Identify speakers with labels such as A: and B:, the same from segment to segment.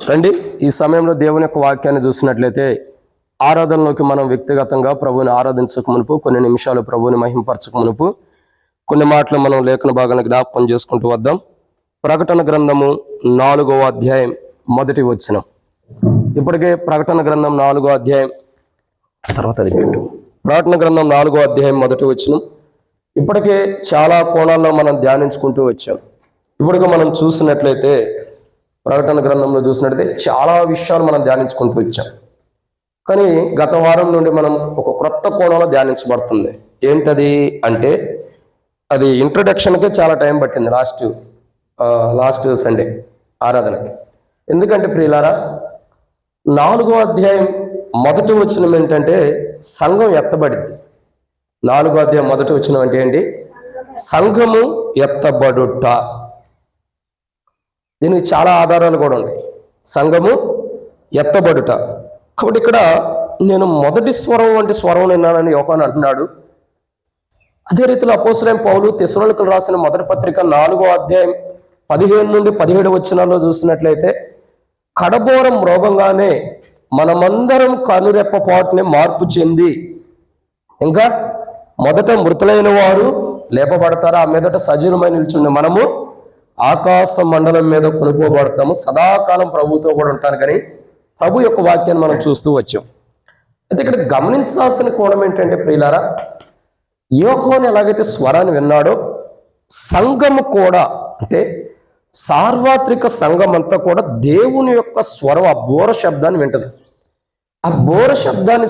A: రండి, ఈ సమయంలో దేవుని యొక్క వాక్యాన్ని చూసినట్లయితే ఆరాధనలోకి మనం వ్యక్తిగతంగా ప్రభువుని ఆరాధించక మునుపు కొన్ని నిమిషాలు ప్రభువుని మహింపరచక మునుపు కొన్ని మాటలు మనం లేఖన భాగాన్ని జ్ఞాపకం చేసుకుంటూ వద్దాం. ప్రకటన గ్రంథము 4వ అధ్యాయం మొదటి వచనం. ఇప్పటికే ప్రకటన గ్రంథం 4వ అధ్యాయం ప్రకటన గ్రంథం 4వ అధ్యాయం మొదటి వచనం ఇప్పటికే చాలా కోణాల్లో మనం ధ్యానించుకుంటూ వచ్చాం. ఇప్పటికే మనం చూసినట్లయితే ప్రకటన గ్రంథంలో చూసినట్లయితే చాలా విషయాలు మనం ధ్యానించుకుంటూ వచ్చాం. కానీ గత వారం నుండి మనం ఒక క్రొత్త కోణంలో ధ్యానించబడుతుంది. ఏంటది అంటే అది ఇంట్రొడక్షన్కే చాలా టైం పట్టింది లాస్ట్ సండే ఆరాధనకి. ఎందుకంటే ప్రియులారా, 4వ అధ్యాయం మొదటి వచనం ఏంటంటే సంఘం ఎత్తబడింది. 4వ అధ్యాయం మొదటి వచనం అంటే ఏంటి? సంఘము ఎత్తబడుట. దీనికి చాలా ఆధారాలు కూడా ఉన్నాయి. సంఘము ఎత్తబడుట. కాబట్టి ఇక్కడ నేను మొదటి స్వరం వంటి స్వరం విన్నానని యోహాను అంటున్నాడు. అదే రీతిలో అపోస్తలుడైన పౌలు తెస్సలోనికీయులకు రాసిన మొదటి పత్రిక 4వ అధ్యాయం 15 నుండి 17 వచనాల్లో చూసినట్లయితే కడబోరం మ్రోగంగానే మనమందరం కనురెప్పపాటుని మార్పు చెంది ఇంకా మొదట మృతులైన వారు లేపబడతారు, ఆ మీదట సజీవమై నిల్చుండి మనము ఆకాశ మండలం మీద కొనుక్కోబడతాము, సదాకాలం ప్రభుతో కూడా ఉంటాను. కానీ ప్రభు యొక్క వాక్యాన్ని మనం చూస్తూ వచ్చాం. అయితే ఇక్కడ గమనించాల్సిన కోణం ఏంటంటే ప్రియులారా, యోహాను ఎలాగైతే స్వరాన్ని విన్నాడో సంఘము కూడా, అంటే సార్వత్రిక సంఘం అంతా కూడా దేవుని యొక్క స్వరం, ఆ బోర శబ్దాన్ని వింటది. ఆ బోర శబ్దాన్ని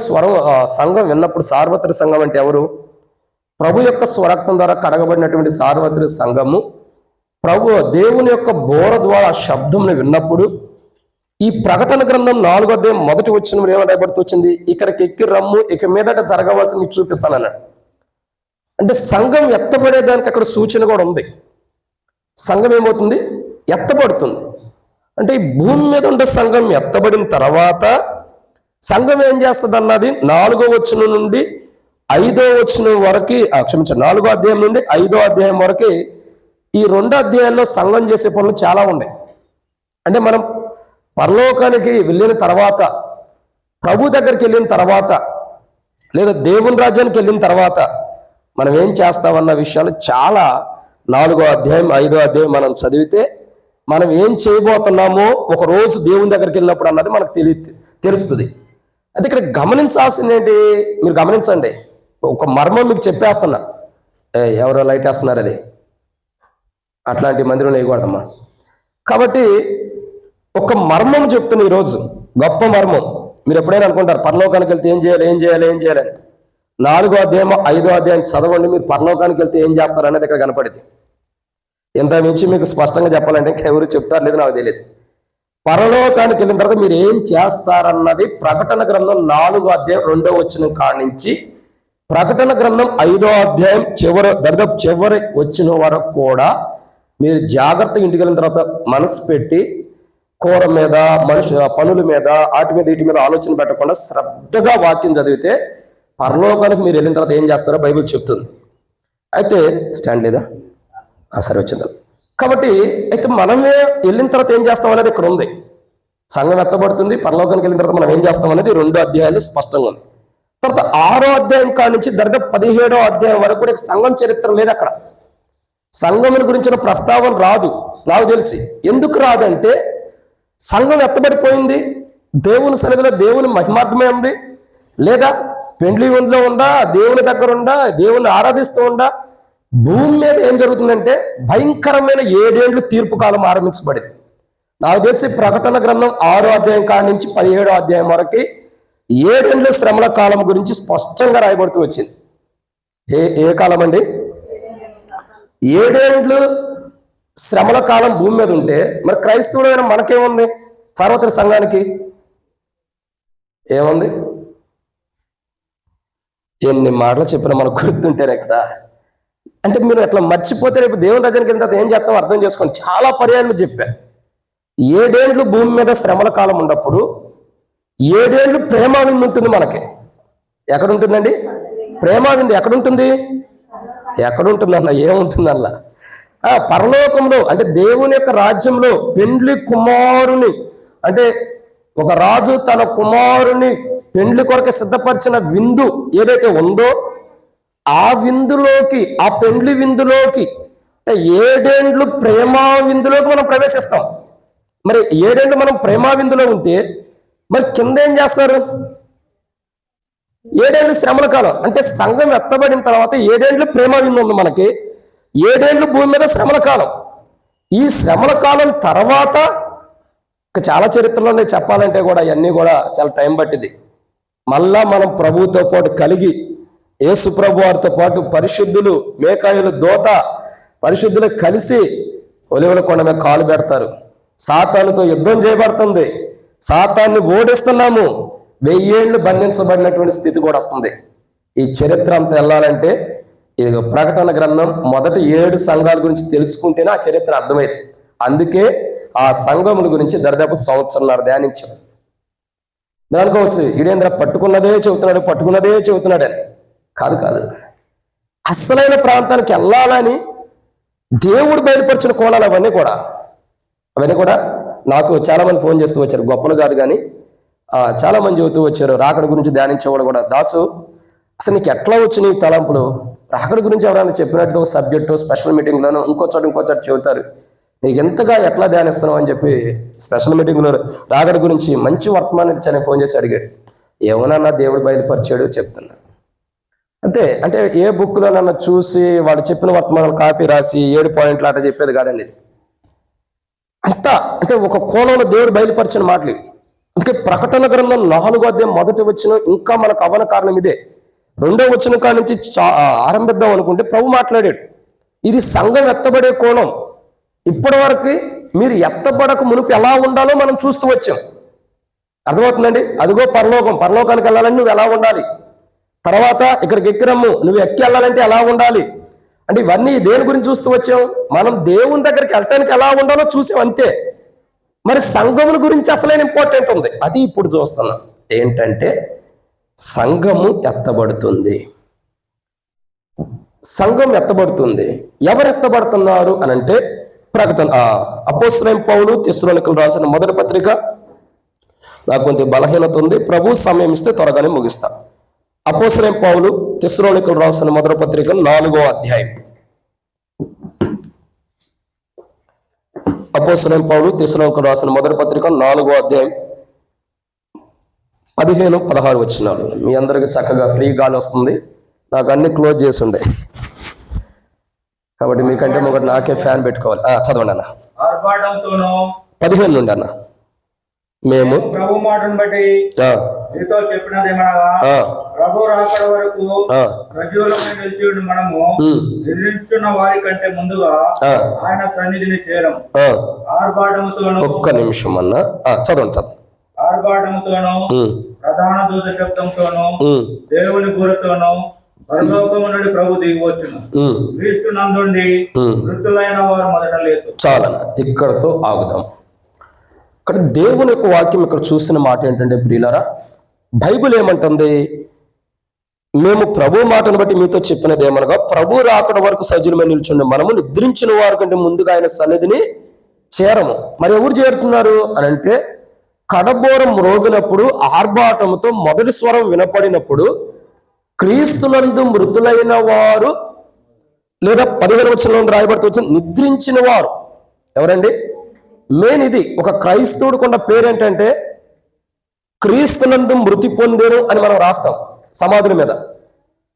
A: సంఘం విన్నప్పుడు, సార్వత్రిక సంఘం అంటే ఎవరు? ప్రభు యొక్క స్వరక్తం ద్వారా కడగబడినటువంటి సార్వత్రిక సంఘము దేవుని యొక్క బోర ద్వారా శబ్దంని విన్నప్పుడు ఈ ప్రకటన గ్రంథం 4వ అధ్యాయం మొదటి వచనం ఏమని రాయబడుతూ వచ్చింది? ఇక్కడికి ఎక్కి రమ్ము, ఇక మీదట జరగవలసి మీకు చూపిస్తానన్నాడు. అంటే సంఘం ఎత్తబడేదానికి అక్కడ సూచన కూడా ఉంది. సంఘం ఏమవుతుంది? ఎత్తబడుతుంది. అంటే ఈ భూమి మీద ఉండే సంఘం ఎత్తబడిన తర్వాత సంఘం ఏం చేస్తుంది అన్నది 4వ వచనం నుండి 5వ వచనం వరకు, 4వ అధ్యాయం నుండి 5వ అధ్యాయం వరకు ఈ 2 అధ్యాయాల్లో సంఘం చేసే పనులు చాలా ఉన్నాయి. అంటే మనం పరలోకానికి వెళ్ళిన తర్వాత, ప్రభు దగ్గరికి వెళ్ళిన తర్వాత, లేదా దేవుని రాజ్యానికి వెళ్ళిన తర్వాత మనం ఏం చేస్తామన్న విషయాలు చాలా 4వ అధ్యాయం 5వ అధ్యాయం మనం చదివితే మనం ఏం చేయబోతున్నామో ఒక రోజు దేవుని దగ్గరికి వెళ్ళినప్పుడు అన్నది మనకు తెలుస్తుంది. అయితే ఇక్కడ గమనించాల్సింది ఏంటి? మీరు గమనించండి, ఒక మర్మం మీకు చెప్పేస్తున్నా. ఎవరో లైట్ వేస్తున్నారు, అది అట్లాంటి మందిరం వేయకూడదమ్మా. కాబట్టి ఒక మర్మం చెప్తున్నా ఈరోజు, గొప్ప మర్మం. మీరు ఎప్పుడైనా అనుకుంటారు పరలోకానికి వెళ్తే ఏం చేయాలని. 4వ అధ్యాయం 5వ అధ్యాయం చదవండి, మీరు పరలోకానికి వెళ్తే ఏం చేస్తారు అనేది ఇక్కడ కనపడింది. ఎంత మించి మీకు స్పష్టంగా చెప్పాలంటే ఎవరు చెప్తారు లేదు నాకు తెలియదు. పరలోకానికి వెళ్ళిన తర్వాత మీరు ఏం చేస్తారన్నది ప్రకటన గ్రంథం 4వ అధ్యాయం 2వ వచనం కానించి ప్రకటన గ్రంథం 5వ అధ్యాయం చివరి వచ్చిన వరకు కూడా మీరు జాగ్రత్తగా ఇంటికి వెళ్ళిన తర్వాత మనసు పెట్టి కూర మీద, పనుల మీద, వీటి మీద ఆలోచన పెట్టకుండా శ్రద్ధగా వాక్యం చదివితే పరలోకానికి మీరు వెళ్ళిన తర్వాత ఏం చేస్తారో బైబిల్ చెప్తుంది. అయితే స్టాండ్ లేదా? సరే, వచ్చిందా? కాబట్టి అయితే మనమే వెళ్ళిన తర్వాత ఏం చేస్తాం అనేది ఇక్కడ ఉంది. సంఘం ఎత్తబడుతుంది, పరలోకానికి వెళ్ళిన తర్వాత మనం ఏం చేస్తాం అనేది 2 అధ్యాయాలు స్పష్టంగా ఉంది. తర్వాత 6వ అధ్యాయం కానించి దరిదాపు 17వ అధ్యాయం వరకు కూడా సంఘం చరిత్ర లేదు. అక్కడ సంఘముల గురించిన ప్రస్తావన రాదు నాకు తెలిసి. ఎందుకు రాదంటే సంఘం ఎత్తబడిపోయింది, దేవుని సన్నిధిలో దేవుని మహిమార్థమే ఉంది, లేదా పెండ్లి విందులో ఉండా, దేవుని దగ్గర ఉండా, దేవుని ఆరాధిస్తూ ఉండా. భూమి మీద ఏం జరుగుతుందంటే భయంకరమైన 7 ఏళ్ళు తీర్పు కాలం ఆరంభించబడింది. నాకు తెలిసి ప్రకటన గ్రంథం 6వ అధ్యాయం కాడి నుంచి 17వ అధ్యాయం వరకు 7 ఏళ్ళు శ్రమల కాలం గురించి స్పష్టంగా రాయబడుతూ వచ్చింది. ఏ కాలం అండి? 7 ఏళ్ళు శ్రమల కాలం భూమి మీద ఉంటే మరి క్రైస్తవులైన మనకేముంది? సార్వత్రిక సంఘానికి ఏముంది? ఎన్ని మాటలు చెప్పినా మనకు గుర్తుంటేనే కదా. అంటే మీరు అట్లా మర్చిపోతే రేపు దేవుని రాజ్యానికి వెళ్ళిన తర్వాత ఏం చేస్తామో అర్థం చేసుకోండి. చాలా పర్యాలు చెప్పాను. 7 ఏళ్ళు భూమి మీద శ్రమల కాలం ఉన్నప్పుడు 7 ఏళ్ళు ప్రేమావింది ఉంటుంది మనకి. ఎక్కడుంటుందండి ప్రేమావింది? ఎక్కడుంటుంది అన్న? ఏముంటుంది అలా? పరలోకంలో, అంటే దేవుని యొక్క రాజ్యంలో పెండ్లి కుమారుని అంటే ఒక రాజు తన కుమారుని పెండ్లి కొరకు సిద్ధపరిచిన విందు ఏదైతే ఉందో ఆ విందులోకి, ఆ పెండ్లి విందులోకి, అంటే 7 ఏండ్లు ప్రేమా విందులోకి మనం ప్రవేశిస్తాం. మరి 7 ఏండ్లు మనం ప్రేమా విందులో ఉంటే మరి కింద ఏం చేస్తారు? 7 ఏండ్లు శ్రమల కాలం. అంటే సంఘం ఎత్తబడిన తర్వాత 7 ఏండ్లు ప్రేమా విందు ఉంది మనకి, 7 ఏండ్లు భూమి మీద శ్రమల కాలం. ఈ శ్రమల కాలం తర్వాత చాలా చరిత్రలో చెప్పాలంటే కూడా ఇవన్నీ కూడా చాలా టైం పట్టింది. మళ్ళా మనం ప్రభువుతో పాటు కలిగి యేసు ప్రభు వారితో పాటు పరిశుద్ధులు, మేకాయలు, దోత పరిశుద్ధులు కలిసి ఒలివల కొండ మీద కాలు పెడతారు. సాతానుతో యుద్ధం చేయబడుతుంది, సాతాన్ని ఓడిస్తున్నాము, 1000 ఏళ్ళు బంధించబడినటువంటి స్థితి కూడా వస్తుంది. ఈ చరిత్ర అంతా వెళ్ళాలంటే ఇది ప్రకటన గ్రంథం మొదటి 7 సంఘాల గురించి తెలుసుకుంటేనే ఆ చరిత్ర అర్థమైంది. అందుకే ఆ సంఘముల గురించి దరిదాపు సంవత్సరంన్నర ధ్యానించాం. దానికోవచ్చు ఈడేంద్ర పట్టుకున్నదే చెబుతున్నాడు అని. కాదు, అసలైన ప్రాంతానికి వెళ్ళాలని దేవుడు బయలుపరిచిన కోణాలు అవన్నీ కూడా నాకు చాలా మంది ఫోన్ చేస్తూ వచ్చారు. గొప్పలు కాదు కానీ చాలా మంది చెబుతూ వచ్చారు. రాకడ గురించి ధ్యానించేవాడు కూడా, దాసు అసలు నీకు ఎట్లా వచ్చినాయి ఈ తలంపులు? రాకడ గురించి ఎవరైనా చెప్పినట్టు ఒక సబ్జెక్టు స్పెషల్ మీటింగ్లోనూ ఇంకో చోట చెబుతారు, నీకు ఎంతగా ఎట్లా ధ్యానిస్తున్నావు అని చెప్పి స్పెషల్ మీటింగ్లో రాకడ గురించి మంచి వర్తమానం ఇచ్చానని ఫోన్ చేసి అడిగాడు. ఏమన్నా దేవుడు బయలుపరిచాడు చెప్తున్నా అంతే. అంటే ఏ బుక్లో నన్ను చూసి వాడు చెప్పిన వర్తమానాలు కాపీ రాసి 7 పాయింట్లు అట్లా చెప్పేది కాదండి. అంతా అంటే ఒక కోణంలో దేవుడు బయలుపరిచిన మాటలు. అందుకే ప్రకటన గ్రంథం 4వ అధ్యాయం మొదటి వచనం ఇంకా మనకు అవ్వన కారణం ఇదే. 2వ వచనం కాడ నుంచి ఆరంభిద్దాం అనుకుంటే ప్రభు మాట్లాడాడు, ఇది సంఘం ఎత్తబడే కోణం. ఇప్పటి వరకు మీరు ఎత్తబడక మునుపు ఎలా ఉండాలో మనం చూస్తూ వచ్చాం. అర్థమవుతుందండి? అదిగో పరలోకానికి వెళ్ళాలని నువ్వు ఎలా ఉండాలి, తర్వాత ఇక్కడికి ఎక్కిరమ్ము నువ్వు ఎక్కి వెళ్ళాలంటే ఎలా ఉండాలి అంటే ఇవన్నీ దేని గురించి చూస్తూ వచ్చాం? మనం దేవుని దగ్గరికి వెళ్ళటానికి ఎలా ఉండాలో చూసాం అంతే. మరి సంఘముల గురించి అసలైన ఇంపార్టెంట్ ఉంది, అది ఇప్పుడు చూస్తున్నాం. ఏంటంటే సంఘము ఎత్తబడుతుంది. సంఘం ఎత్తబడుతుంది. ఎవరు ఎత్తబడుతున్నారు అని అంటే ప్రకటన అపోస్తలుడైన పౌలు తెస్సలోనికీయులకు రాసిన మొదటి పత్రిక, నాకు కొంత బలహీనత ఉంది, ప్రభు సమయం ఇస్తే త్వరగానే ముగిస్తా. అపోస్తలుడైన పౌలు తెస్సలోనికీయులకు రాసిన మొదటి పత్రిక 4వ అధ్యాయం. అపోస్తలుడైన పౌలు తెస్సలోనికీయులకు రాసిన మొదటి పత్రిక 4వ అధ్యాయం 15-16 వచనాలు. మీ అందరికి చక్కగా ఫ్రీ గాలి వస్తుంది, నాకు అన్ని క్లోజ్ చేసి ఉండే కాబట్టి మీకంటే ఒకటి నాకే ఫ్యాన్ పెట్టుకోవాలి. చదవండి అన్న. 15 నుండి అన్న. మేము
B: ప్రభు మాటను బట్టి మీతో చెప్పినదేమనగా, ప్రభు రాకడ వరకు సజీవులమై నిలిచి ఉండి మనము నిర్ణయించున్న వారి కంటే ముందుగా ఆయన సన్నిధిని చేరం. ఆర్భాటముతోను,
A: ఒక్క నిమిషం అన్న, చదవండి.
B: ఆర్భాటముతోను, ప్రధాన దూత శబ్దంతోను, దేవుని బూరతోను పరలోకము నుండి ప్రభు దిగివచ్చును. క్రీస్తు నందుండి మృతులైన వారు మొదట లేదు.
A: చాలన్న, ఇక్కడతో ఆగుదాం. ఇక్కడ దేవుని యొక్క వాక్యం ఇక్కడ చూసిన మాట ఏంటంటే ప్రియులారా, బైబిల్ ఏమంటుంది? మేము ప్రభు మాటను బట్టి మీతో చెప్పినది ఏమనగా, ప్రభు రాకడ వరకు సజీవమై నిల్చుండి మనము నిద్రించిన వారి కంటే ముందుగా ఆయన సన్నిధిని చేరము. మరి ఎవరు చేరుతున్నారు అని అంటే, కడబోరం మ్రోగినప్పుడు ఆర్భాటముతో మొదటి స్వరం వినపడినప్పుడు క్రీస్తునందు మృతులైన వారు, లేదా 15వ వచనంలో రాయబడుతూ వచ్చిన నిద్రించిన వారు ఎవరండి? మెయిన్ ఇది. ఒక క్రైస్తవుడికి ఉన్న పేరేంటంటే క్రీస్తునందు మృతి పొందేను అని మనం రాస్తాం సమాధుల మీద.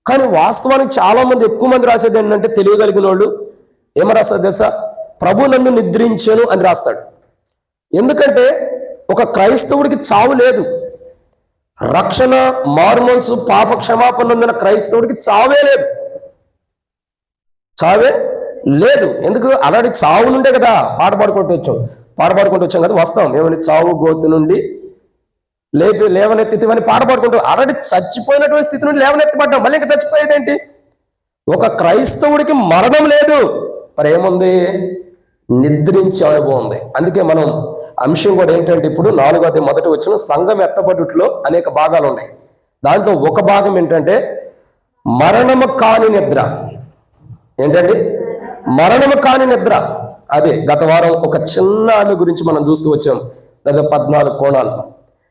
A: కానీ వాస్తవానికి చాలా మంది, ఎక్కువ మంది రాసేది ఏంటంటే, తెలియగలిగిన వాళ్ళు ఏమని రాస్తారు తెలుసా? ప్రభునందు నిద్రించాను అని రాస్తాడు. ఎందుకంటే ఒక క్రైస్తవుడికి చావు లేదు. రక్షణ, మారుమనసు, పాప క్షమాపణ పొందిన క్రైస్తవుడికి చావే లేదు. ఎందుకు? అలాంటి చావు నుండే కదా పాట పాడుకుంటూ వచ్చాం కదా. వస్తాం ఏమని, చావు గోతు నుండి లేవనెత్తివని పాట పాడుకుంటూ, ఆల్రెడీ చచ్చిపోయినటువంటి స్థితి నుండి లేవనెత్తబడ్డాం, మళ్ళీ ఇంకా చచ్చిపోయేదేంటి? ఒక క్రైస్తవుడికి మరణం లేదు, మరి ఏముంది? నిద్రించే అనుభవం ఉంది. అందుకే మనం అంశం కూడా ఏంటంటే, ఇప్పుడు 4వ అధ్యాయం మొదటి వచనం, సంఘం ఎత్తబడుట్లో అనేక భాగాలు ఉన్నాయి. దాంట్లో ఒక భాగం ఏంటంటే మరణము కాని నిద్ర. ఏంటండి? మరణము కాని నిద్ర. అదే గత వారం ఒక చిన్న ఆమె గురించి మనం చూస్తూ వచ్చాం. లేదా 14 కోణాలు.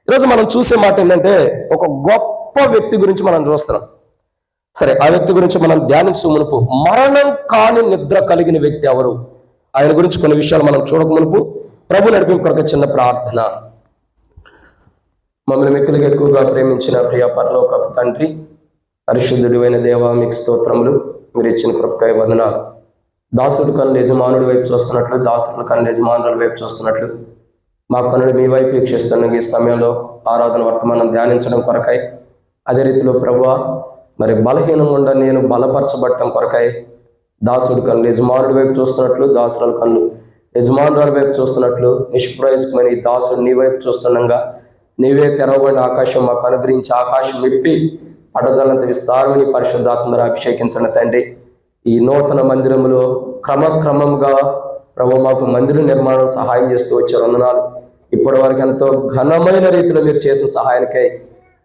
A: ఈరోజు మనం చూసే మాట ఏంటంటే ఒక గొప్ప వ్యక్తి గురించి మనం చూస్తున్నాం. సరే, ఆ వ్యక్తి గురించి మనం ధ్యానించే మునుపు మరణం కాని నిద్ర కలిగిన వ్యక్తి ఎవరు, ఆయన గురించి కొన్ని విషయాలు మనం చూడక మునుపు ప్రభు నడిపింపు కొరకు చిన్న ప్రార్థన. మమ్మల్ని మిక్కులుగా ఎక్కువగా ప్రేమించిన ప్రియ పరలోకపు తండ్రి, పరిశుద్ధుడు అయిన దేవా, మీకు స్తోత్రములు. మీరు ఇచ్చిన కృపకై వందనాలు. దాసుడు కన్ను యజమానుడి వైపు చూస్తున్నట్లు, దాసుడు కన్ను యజమానుల వైపు చూస్తున్నట్లు మా కన్నులు మీ వైపు వీక్షిస్తున్న ఈ సమయంలో ఆరాధన వర్తమానం ధ్యానించడం కొరకై, అదే రీతిలో ప్రభువా మరి బలహీనంగా ఉండ నేను బలపరచబడటం కొరకై దాసుడు కన్ను యజమానుడి వైపు చూస్తున్నట్లు, దాసుల కన్ను యజమానుల వైపు చూస్తున్నట్లు నిష్ప్రయోజకమైన ఈ దాసుడు నీ వైపు చూస్తుండగా నీవే తెరవబడిన ఆకాశం మాకు అనుగ్రహించి ఆకాశం విప్పి పడజలంత విస్తారమని పరిశుద్ధాత్మ అభిషేకించండి తండ్రి. ఈ నూతన మందిరంలో క్రమక్రమంగా ప్రభు మాకు మందిర నిర్మాణం సహాయం చేస్తూ వచ్చారు. వందనాలు. ఇప్పటి వరకు ఎంతో ఘనమైన రీతిలో మీరు చేసిన సహాయానికై,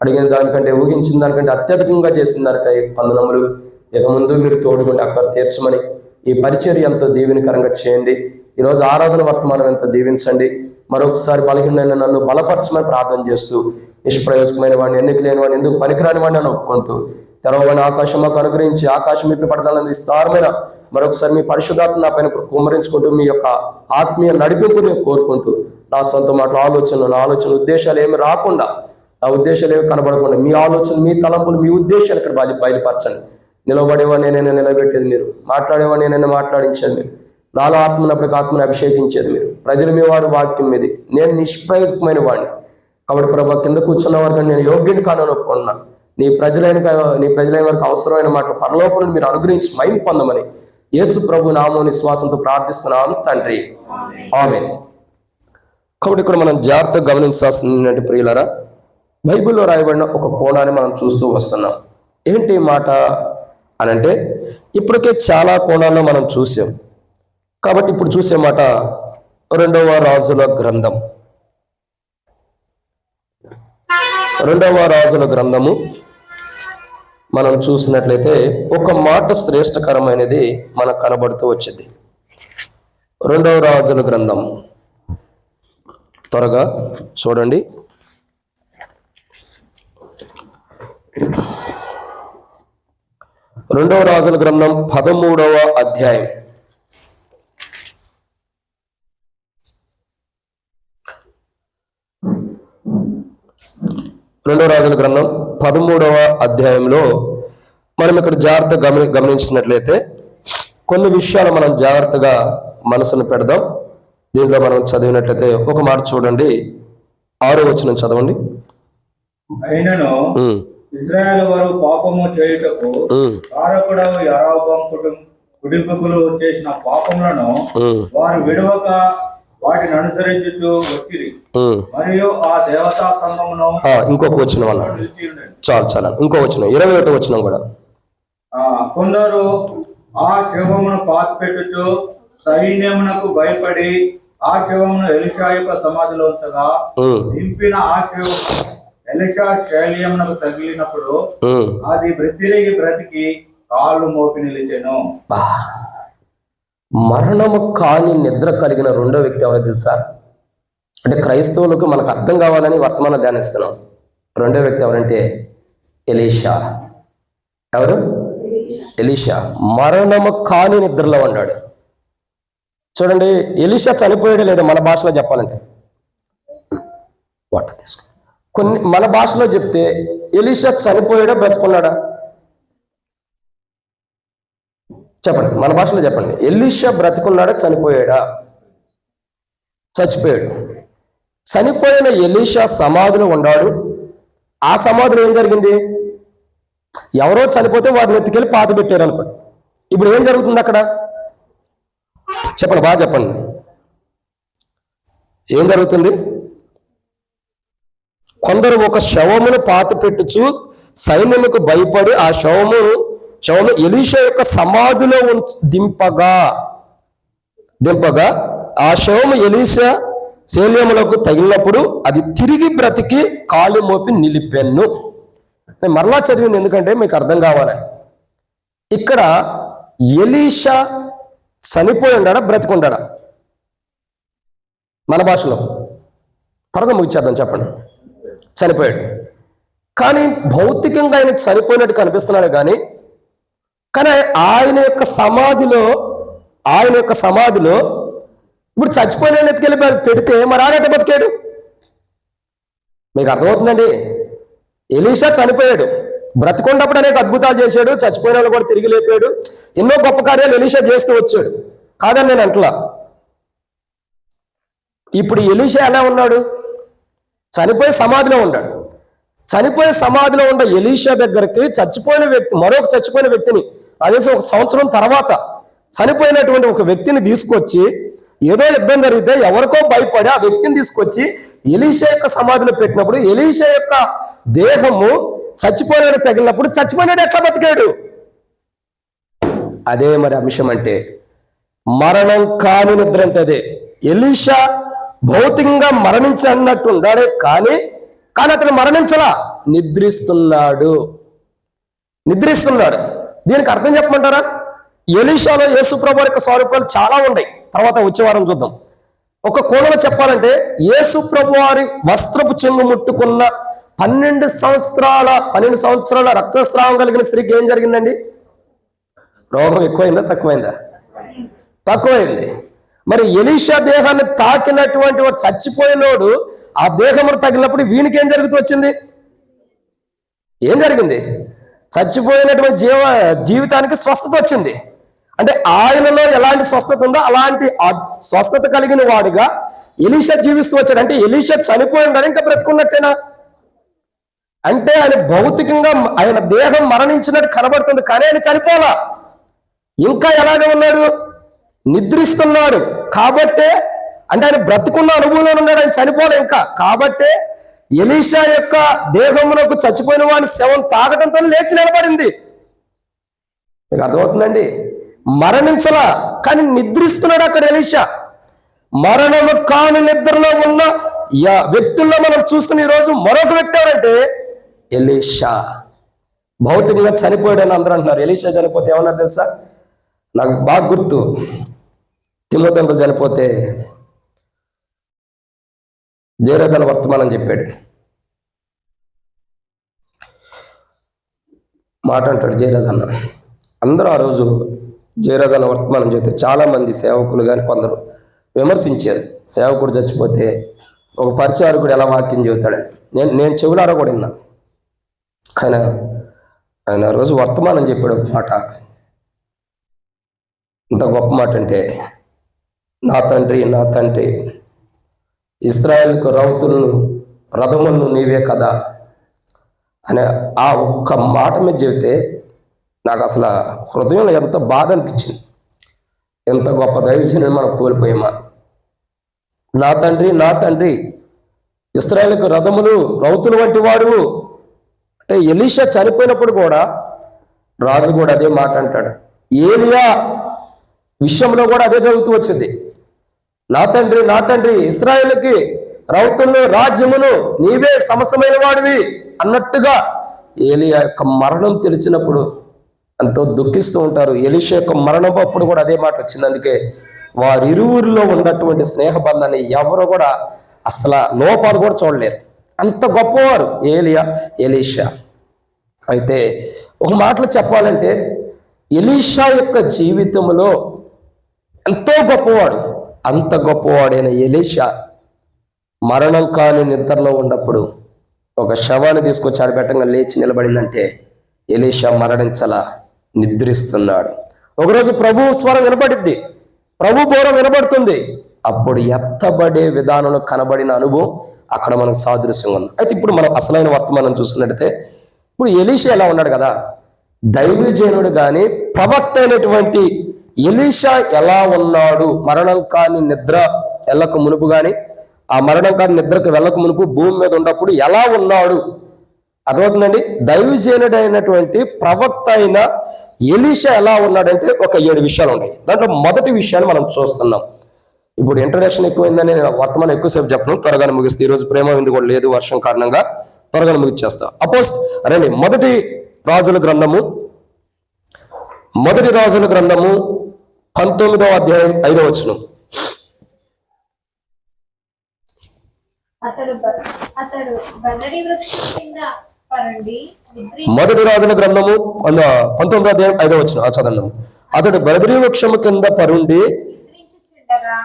A: అడిగిన దానికంటే ఊహించిన దానికంటే అత్యధికంగా చేసిన దానికై వందనములు. ఇక ముందు మీరు తోడుకుంటే అక్కడ తీర్చమని, ఈ పరిచర్య ఎంతో దీవెనకరంగా చేయండి. ఈరోజు ఆరాధన వర్తమానం ఎంతో దీవించండి. మరొకసారి బలహీనమైన నన్ను బలపరచమని ప్రార్థన చేస్తూ, నిష్ప్రయోజకమైన వాడిని, ఎన్నిక లేని వాడిని, ఎందుకు పనికిరాని వాడిని అని ఒప్పుకుంటూ, తెరవని ఆకాశం మాకు అనుగ్రహించి ఆకాశం ఇప్పి పడతాలని విస్తారమైన మరొకసారి మీ పరిశుద్ధాత్మ నా పైన కుమ్మరించుకుంటూ మీ యొక్క ఆత్మీయ నడిపింపుని కోరుకుంటూ, నా సొంత మాటలు నా ఆలోచన ఉద్దేశాలు ఏమి రాకుండా, నా ఉద్దేశాలు ఏమి కనబడకుండా మీ ఆలోచన, మీ తలంపులు, మీ ఉద్దేశాలు ఇక్కడ బయలుపరచండి. నిలబడేవాడిని నేనే నిలబెట్టేది మీరు, మాట్లాడేవాడిని నేనే మాట్లాడించేది మీరు, నాలో ఆత్మనప్పటికి ఆత్మని అభిషేకించేది మీరు. ప్రజలు మీ వారి వాక్యం మీది, నేను నిష్ప్రయోజకమైన వాడిని కాబట్టి ప్రభా కింద కూర్చున్న వారికి నేను యోగ్యుని కానని ఒప్పుకున్నా. నీ ప్రజలైన వారికి అవసరమైన మాటలు పరలోకం మీరు అనుగ్రహించి మహిమ పొందమని యేసు ప్రభు నామం విశ్వాసంతో ప్రార్థిస్తున్నాను తండ్రి, ఆమేన్. కాబట్టి ఇక్కడ మనం జాగ్రత్తగా గమనించాల్సింది ప్రియులారా, బైబిల్లో రాయబడిన ఒక కోణాన్ని మనం చూస్తూ వస్తున్నాం. ఏంటి మాట అనంటే, ఇప్పటికే చాలా కోణాల్లో మనం చూసాం. కాబట్టి ఇప్పుడు చూసే మాట 2వ రాజుల గ్రంథం, 2వ రాజుల గ్రంథము మనం చూసినట్లయితే ఒక మాట శ్రేష్టకరమైనది మనకు కనబడుతూ వచ్చింది. 2వ రాజుల గ్రంథం త్వరగా చూడండి. 2వ రాజుల గ్రంథం 13వ అధ్యాయం. 2వ రాజుల గ్రంథం 13వ అధ్యాయంలో మనం ఇక్కడ జాగ్రత్తగా గమనించినట్లయితే కొన్ని విషయాలు మనం జాగ్రత్తగా మనసును పెడదాం. దీంట్లో మనం చదివినట్లయితే ఒక మాట చూడండి, 6వ వచనం చదవండి.
B: అయినను ఇశ్రాయేలు వారు పాపము చేయుటకు కారకుడవు యరొబాము కుటుంబీకులు చేసిన పాపములను వారు విడవక వాటిని అనుసరించుచు వచ్చిరి. మరియు ఆ దేవతా సంఘమును
A: ఇంకొక వచనం అన్న చాలా ఇంకో వచనం 21వ వచనం కూడా,
B: కొందరు ఆ శవమును పాతిపెట్టుచు సైన్యమునకు భయపడి ఆ శవమును ఎలీషా యొక్క సమాధిలో ఉంచగా నింపిన ఆ శవము ఎలీషా శైల్యమునకు తగిలినప్పుడు అది తిరిగి బ్రతికి కాళ్ళు మోపి నిలిచెను.
A: మరణము కాని నిద్ర కలిగిన రెండో వ్యక్తి ఎవరో తెలుసా? అంటే క్రైస్తవులకు మనకు అర్థం కావాలని వర్తమానం ధ్యానిస్తున్నాం. రెండో వ్యక్తి ఎవరంటే ఎలీషా. ఎవరు? ఎలీషా మరణము కాని నిద్రలో ఉన్నాడు. చూడండి, ఎలీషా చనిపోయాడు లేదా మన భాషలో చెప్పాలంటే, వాటర్ తీసుకో. కొన్ని మన భాషలో చెప్తే ఎలీషా చనిపోయాడా బ్రతుకున్నాడా? చెప్పండి, మన భాషలో చెప్పండి. ఎలీషా బ్రతుకున్నాడా చనిపోయాడా? చచ్చిపోయాడు. చనిపోయిన ఎలీషా సమాధిలో ఉన్నాడు. ఆ సమాధిలో ఏం జరిగింది? ఎవరో చనిపోతే వారిని ఎత్తుకెళ్ళి పాత పెట్టారు అనుకోండి. ఇప్పుడు ఏం జరుగుతుంది అక్కడ? చెప్పండి, బాగా చెప్పండి. ఏం జరుగుతుంది? కొందరు ఒక శవమును పాత పెట్టుచు సైన్యముకు భయపడి ఆ శవము ఎలీషా యొక్క సమాధిలో దింపగా ఆ శవము ఎలీషా శైల్యములకు తగిలినప్పుడు అది తిరిగి బ్రతికి కాలు మోపి నిలిపెన్ను. నేను మరలా చదివింది ఎందుకంటే మీకు అర్థం కావాలని. ఇక్కడ ఎలీషా చనిపోయి ఉన్నాడా బ్రతికుండాడా? మన భాషలో త్వరగా ముగిచేద్దాం, చెప్పండి. చనిపోయాడు. కానీ భౌతికంగా ఆయన చనిపోయినట్టు కనిపిస్తున్నాడు కానీ ఆయన యొక్క సమాధిలో ఇప్పుడు చచ్చిపోయిన ఎత్తుకెళ్ళి పెడితే మరి ఆడట బతికాడు. మీకు అర్థమవుతుందండి? ఎలీషా చనిపోయాడు, బ్రతికొన్నప్పుడు అనేక అద్భుతాలు చేశాడు, చచ్చిపోయిన వాళ్ళు కూడా తిరిగి లేపాడు, ఎన్నో గొప్ప కార్యాలు ఎలీషా చేస్తూ వచ్చాడు, కాదని నేను అంటలా. ఇప్పుడు ఎలీషా ఎలా ఉన్నాడు? చనిపోయి సమాధిలో ఉన్నాడు. చనిపోయే సమాధిలో ఉన్న ఎలీషా దగ్గరికి మరొక చచ్చిపోయిన వ్యక్తిని, అదే 1 సంవత్సరం తర్వాత చనిపోయినటువంటి ఒక వ్యక్తిని తీసుకొచ్చి, ఏదో యుద్ధం జరిగితే ఎవరికో భయపడి ఆ వ్యక్తిని తీసుకొచ్చి ఎలీషా యొక్క సమాధిలో పెట్టినప్పుడు ఎలీషా యొక్క దేహము చచ్చిపోయినాడు తగిలినప్పుడు చచ్చిపోయినాడు ఎట్లా బతికాడు? అదే మరి అంశం అంటే మరణం కాని నిద్ర అంటే అదే. ఎలీషా భౌతికంగా మరణించన్నట్టు ఉన్నాడే కానీ అతను మరణించలా, నిద్రిస్తున్నాడు. దీనికి అర్థం చెప్పమంటారా? ఎలీషాలో యేసు ప్రభువు యొక్క స్వరూపాలు చాలా ఉన్నాయి, తర్వాత వచ్చే వారం చూద్దాం. ఒక కోణంలో చెప్పాలంటే యేసు ప్రభువు వారి వస్త్రపు చెంగు ముట్టుకున్న 12 సంవత్సరాల రక్తస్రావం కలిగిన స్త్రీకి ఏం జరిగిందండి? రోగం ఎక్కువైందా తక్కువైందా? తక్కువైంది. మరి ఎలీషా దేహాన్ని తాకినటువంటి వాడు చచ్చిపోయినోడు ఆ దేహమును తగిలినప్పుడు వీనికి ఏం జరుగుతూ వచ్చింది? ఏం జరిగింది? చచ్చిపోయినటువంటి జీవితానికి స్వస్థత వచ్చింది. అంటే ఆయనలో ఎలాంటి స్వస్థత ఉందో అలాంటి స్వస్థత కలిగిన వాడుగా ఎలీషా జీవిస్తూ వచ్చాడు. అంటే ఎలీషా చనిపోయినాడు, ఇంకా బ్రతుకున్నట్టేనా? అంటే ఆయన భౌతికంగా ఆయన దేహం మరణించినట్టు కనబడుతుంది కానీ ఆయన చనిపోలా, ఇంకా ఎలాగ ఉన్నాడు? నిద్రిస్తున్నాడు. కాబట్టే అంటే ఆయన బ్రతుకున్న అనుభవంలో ఉన్నాడు, ఆయన చనిపోలే ఇంకా. కాబట్టే ఎలీషా యొక్క దేహమునకు చచ్చిపోయిన వాడి శవం తాగడంతో లేచి నిలబడింది. మీకు అర్థమవుతుందండి? మరణించలా కానీ నిద్రిస్తున్నాడు అక్కడ ఎలీషా. మరణము కాని నిద్రలో ఉన్న వ్యక్తుల్లో మనం చూస్తున్న ఈరోజు మరొక వ్యక్తి ఎవరంటే ఎలీషా. భౌతికంగా చనిపోయాడని అందరూ అంటున్నారు. ఎలీషా చనిపోతే ఏమన్నారు తెలుసా? నాకు బాగా గుర్తు, తిమోతి అంకుల్ చనిపోతే జయరాజన వర్తమానం చెప్పాడు. మాట అంటాడు జయరాజన్న. అందరూ ఆ రోజు జయరాజన్న వర్తమానం చెప్తే చాలామంది సేవకులు కానీ కొందరు విమర్శించారు. సేవకుడు చచ్చిపోతే ఒక పరిచారకుడు ఎలా వాక్యం చెబుతాడని. నేను చెవులారా కూడా విన్నా. కానీ ఆయన ఆ రోజు వర్తమానం చెప్పాడు ఒక మాట, ఇంత గొప్ప మాట అంటే, నా తండ్రి ఇశ్రాయేలుకు రథములను నీవే కదా అనే ఆ ఒక్క మాట మీద చెబితే నాకు అసలు హృదయంలో ఎంత బాధ అనిపించింది. ఎంత గొప్ప దైవజనుని మనం కోల్పోయామా. నా తండ్రి ఇశ్రాయేలుకు రౌతులు వంటి వాడు. అంటే ఎలీషా చనిపోయినప్పుడు కూడా రాజు కూడా అదే మాట అంటాడు. ఏలియా విషయంలో కూడా అదే జరుగుతూ వచ్చింది. నా తండ్రి ఇశ్రాయేలుకి రౌతులను రాజ్యమును నీవే సమస్తమైన వాడివి అన్నట్టుగా ఏలియా యొక్క మరణం తెలిసినప్పుడు ఎంతో దుఃఖిస్తూ ఉంటారు. ఎలీషా యొక్క మరణం అప్పుడు కూడా అదే మాట వచ్చింది. అందుకే వారిరువురిలో ఉన్నటువంటి స్నేహబంధాన్ని ఎవరు కూడా అసలు లోపాలు కూడా చూడలేరు. అంత గొప్పవారు ఎలీషా. అయితే ఒక మాటలో చెప్పాలంటే ఎలీషా యొక్క జీవితంలో ఎంతో గొప్పవాడు. అంత గొప్పవాడైన ఎలీషా మరణం కాని నిద్రలో ఉన్నప్పుడు ఒక శవాన్ని తీసుకొచ్చి ఆడబెట్టంగా లేచి నిలబడిందంటే ఎలీషా మరణించలా, నిద్రిస్తున్నాడు. ఒకరోజు ప్రభు స్వరం వినబడిద్ది, ప్రభు బోరం వినబడుతుంది. అప్పుడు ఎత్తబడే విధానంలో కనబడిన అనుభవం అక్కడ మనకు సాదృశ్యంగా ఉంది. అయితే ఇప్పుడు మనం అసలైన వర్తమానం చూస్తున్నట్టయితే ఇప్పుడు ఎలీషా ఎలా ఉన్నాడు కదా, దైవజనుడు కానీ ప్రవక్త అయినటువంటి ఎలీషా ఎలా ఉన్నాడు? మరణం కాని నిద్ర వెళ్ళక మునుపు కానీ ఆ మరణం కాని నిద్రకు వెళ్ళక మునుపు భూమి మీద ఉన్నప్పుడు ఎలా ఉన్నాడు అర్థమవుతుందండి. దైవజనుడు అయినటువంటి ప్రవక్త అయిన ఎలీషా ఎలా ఉన్నాడంటే ఒక 7 విషయాలు ఉన్నాయి. దాంట్లో మొదటి విషయాన్ని మనం చూస్తున్నాం. ఇప్పుడు ఇంట్రడక్షన్ ఎక్కువైందని నేను వర్తమానం ఎక్కువసేపు చెప్పను, త్వరగానే ముగిస్తే. ఈరోజు ప్రేమ విందు కూడా లేదు వర్షం కారణంగా, త్వరగానే ముగిచ్చేస్తా. రండి మొదటి రాజుల గ్రంథము 19వ అధ్యాయం 5వ వచనం.
C: అతడు బదరి వృక్షం కింద పరుండి
A: మొదటి రాజుల గ్రంథము 19వ అధ్యాయం 5వ వచనం చదవండి. అతడు బదరి వృక్షము కింద పరుండి
C: నిద్రించుచుండగా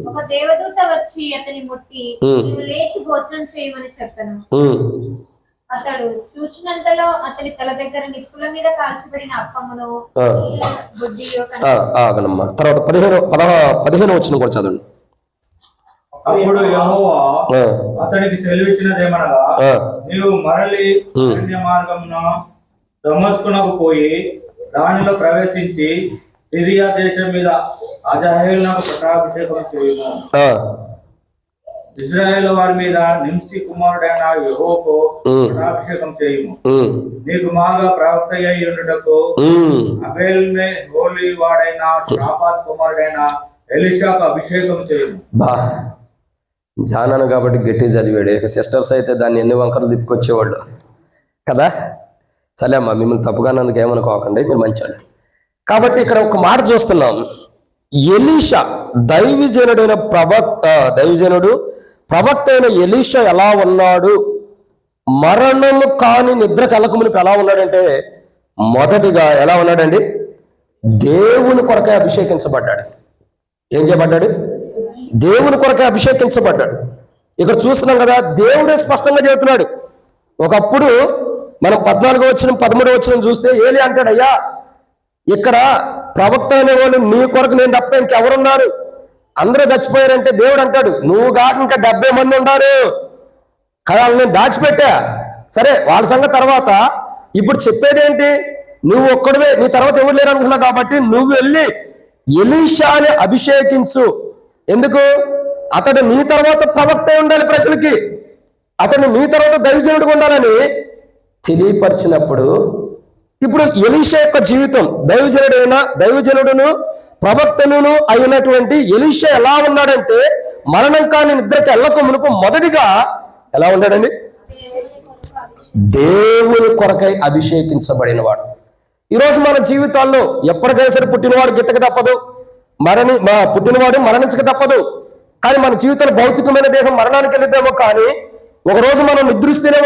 C: ఒక దేవదూత వచ్చి అతని ముట్టి నీవు లేచి భోజనం చేయమని చెప్పాను. అతడు చూచినంతలో అతని తల దగ్గర నిప్పుల మీద కాల్చబడిన అప్పమును బుడ్డియో
A: ఆగనమ్మా. తర్వాత 15వ వచనం కూడా చదవండి.
B: అప్పుడు యెహోవా అతనికి సెలవిచ్చినదేమనగా, నీవు మరలి అరణ్య మార్గమున దమస్కునకు పోయి దానిలో ప్రవేశించి సిరియా దేశం మీద అజహేలునకు పట్టాభిషేకం చేయుము. ఇశ్రాయేలు వారి మీద నింసి కుమారుడైన యెహోవాకు పట్టాభిషేకం చేయుము. నీకు మాగా ప్రవక్త అయి ఉండుటకు అబేల్మే హోలీ వాడైన షాపాత్ కుమారుడైన ఎలీషాకు అభిషేకం చేయుము.
A: జానాను కాబట్టి గట్టి చదివాడు. ఇక సిస్టర్స్ అయితే దాన్ని ఎన్ని వంకరలు తిప్పుకొచ్చేవాళ్ళు కదా. సరే అమ్మా, మిమ్మల్ని తప్పుగానందుకు ఏమనుకోకండి, మీరు మంచివాళ్ళు. కాబట్టి ఇక్కడ ఒక మాట చూస్తున్నాం. ఎలీషా దైవజనుడు ప్రవక్త అయిన ఎలీషా ఎలా ఉన్నాడు, మరణము కాని నిద్ర కలకమునిపి ఎలా ఉన్నాడంటే, మొదటిగా ఎలా ఉన్నాడండి, దేవుని కొరకై అభిషేకించబడ్డాడు. ఏం చేయబడ్డాడు? దేవుని కొరకై అభిషేకించబడ్డాడు. ఇక్కడ చూస్తున్నాం కదా, దేవుడే స్పష్టంగా చెబుతున్నాడు. ఒకప్పుడు మనం 14వ వచనం 13వ వచనం చూస్తే ఏలి అంటాడు, అయ్యా ఇక్కడ ప్రవక్త అనేవాళ్ళు నీ కొరకు నేను తప్ప ఇంకెవరున్నారు, అందరూ చచ్చిపోయారంటే దేవుడు అంటాడు, నువ్వు కాక ఇంకా 70 మంది ఉన్నారు కదా, నేను దాచిపెట్టా. సరే, వాళ్ళ సంగతి తర్వాత. ఇప్పుడు చెప్పేది ఏంటి, నువ్వు ఒక్కడివే, నీ తర్వాత ఎవరు లేరు అనుకున్నావు కాబట్టి నువ్వు వెళ్ళి ఎలీషాని అభిషేకించు. ఎందుకు? అతడు నీ తర్వాత ప్రవక్త ఉండాలి, ప్రజలకి అతడు నీ తర్వాత దైవజనుడిగా ఉండాలని తెలియపరిచినప్పుడు, ఇప్పుడు ఎలీషా యొక్క జీవితం, దైవజనుడును ప్రవక్తను అయినటువంటి ఎలీషా ఎలా ఉన్నాడంటే, మరణం కాని నిద్రకి ఎల్లక మునుపు మొదటిగా ఎలా ఉన్నాడండి, దేవుని కొరకై అభిషేకించబడిన వాడు. ఈరోజు మన జీవితాల్లో ఎప్పటికైనా సరే పుట్టినవాడు గిట్టక తప్పదు, పుట్టినవాడు మరణించక తప్పదు. కానీ మన జీవితంలో భౌతికమైన దేహం మరణానికి వెళ్ళిద్దామో, కానీ ఒకరోజు మనం నిద్రిస్తూనే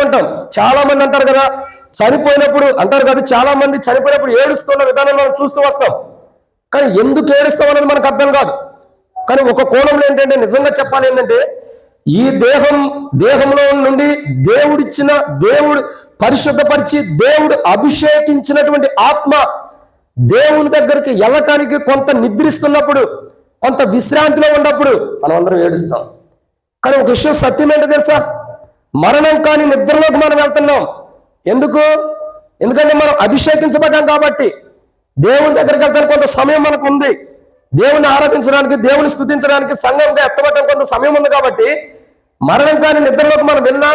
A: ఉంటాం. చాలా మంది అంటారు కదా, చనిపోయినప్పుడు అంటారు కదా, చాలా మంది చనిపోయినప్పుడు ఏడుస్తున్న విధానం మనం చూస్తూ వస్తాం. కానీ ఎందుకు ఏడుస్తాం అనేది మనకు అర్థం కాదు. కానీ ఒక కోణంలో ఏంటంటే, నిజంగా చెప్పాలి ఏంటంటే, ఈ దేహంలో నుండి దేవుడు పరిశుద్ధపరిచి దేవుడు అభిషేకించినటువంటి ఆత్మ దేవుని దగ్గరికి వెళ్ళటానికి కొంత నిద్రిస్తున్నప్పుడు, కొంత విశ్రాంతిలో ఉన్నప్పుడు మనం అందరం ఏడుస్తాం. కానీ ఒక విషయం సత్యం ఏంటో తెలుసా, మరణం కాని నిద్రలోకి మనం వెళ్తున్నాం. ఎందుకంటే మనం అభిషేకించబడ్డాం కాబట్టి. దేవుని దగ్గరికి వెళ్తానికి కొంత సమయం మనకు ఉంది, దేవుని ఆరాధించడానికి, దేవుని స్తుతించడానికి, సంఘంగా ఎత్తబడటం కొంత సమయం ఉంది. కాబట్టి మరణం కాని నిద్రలోకి మనం వెళ్ళినా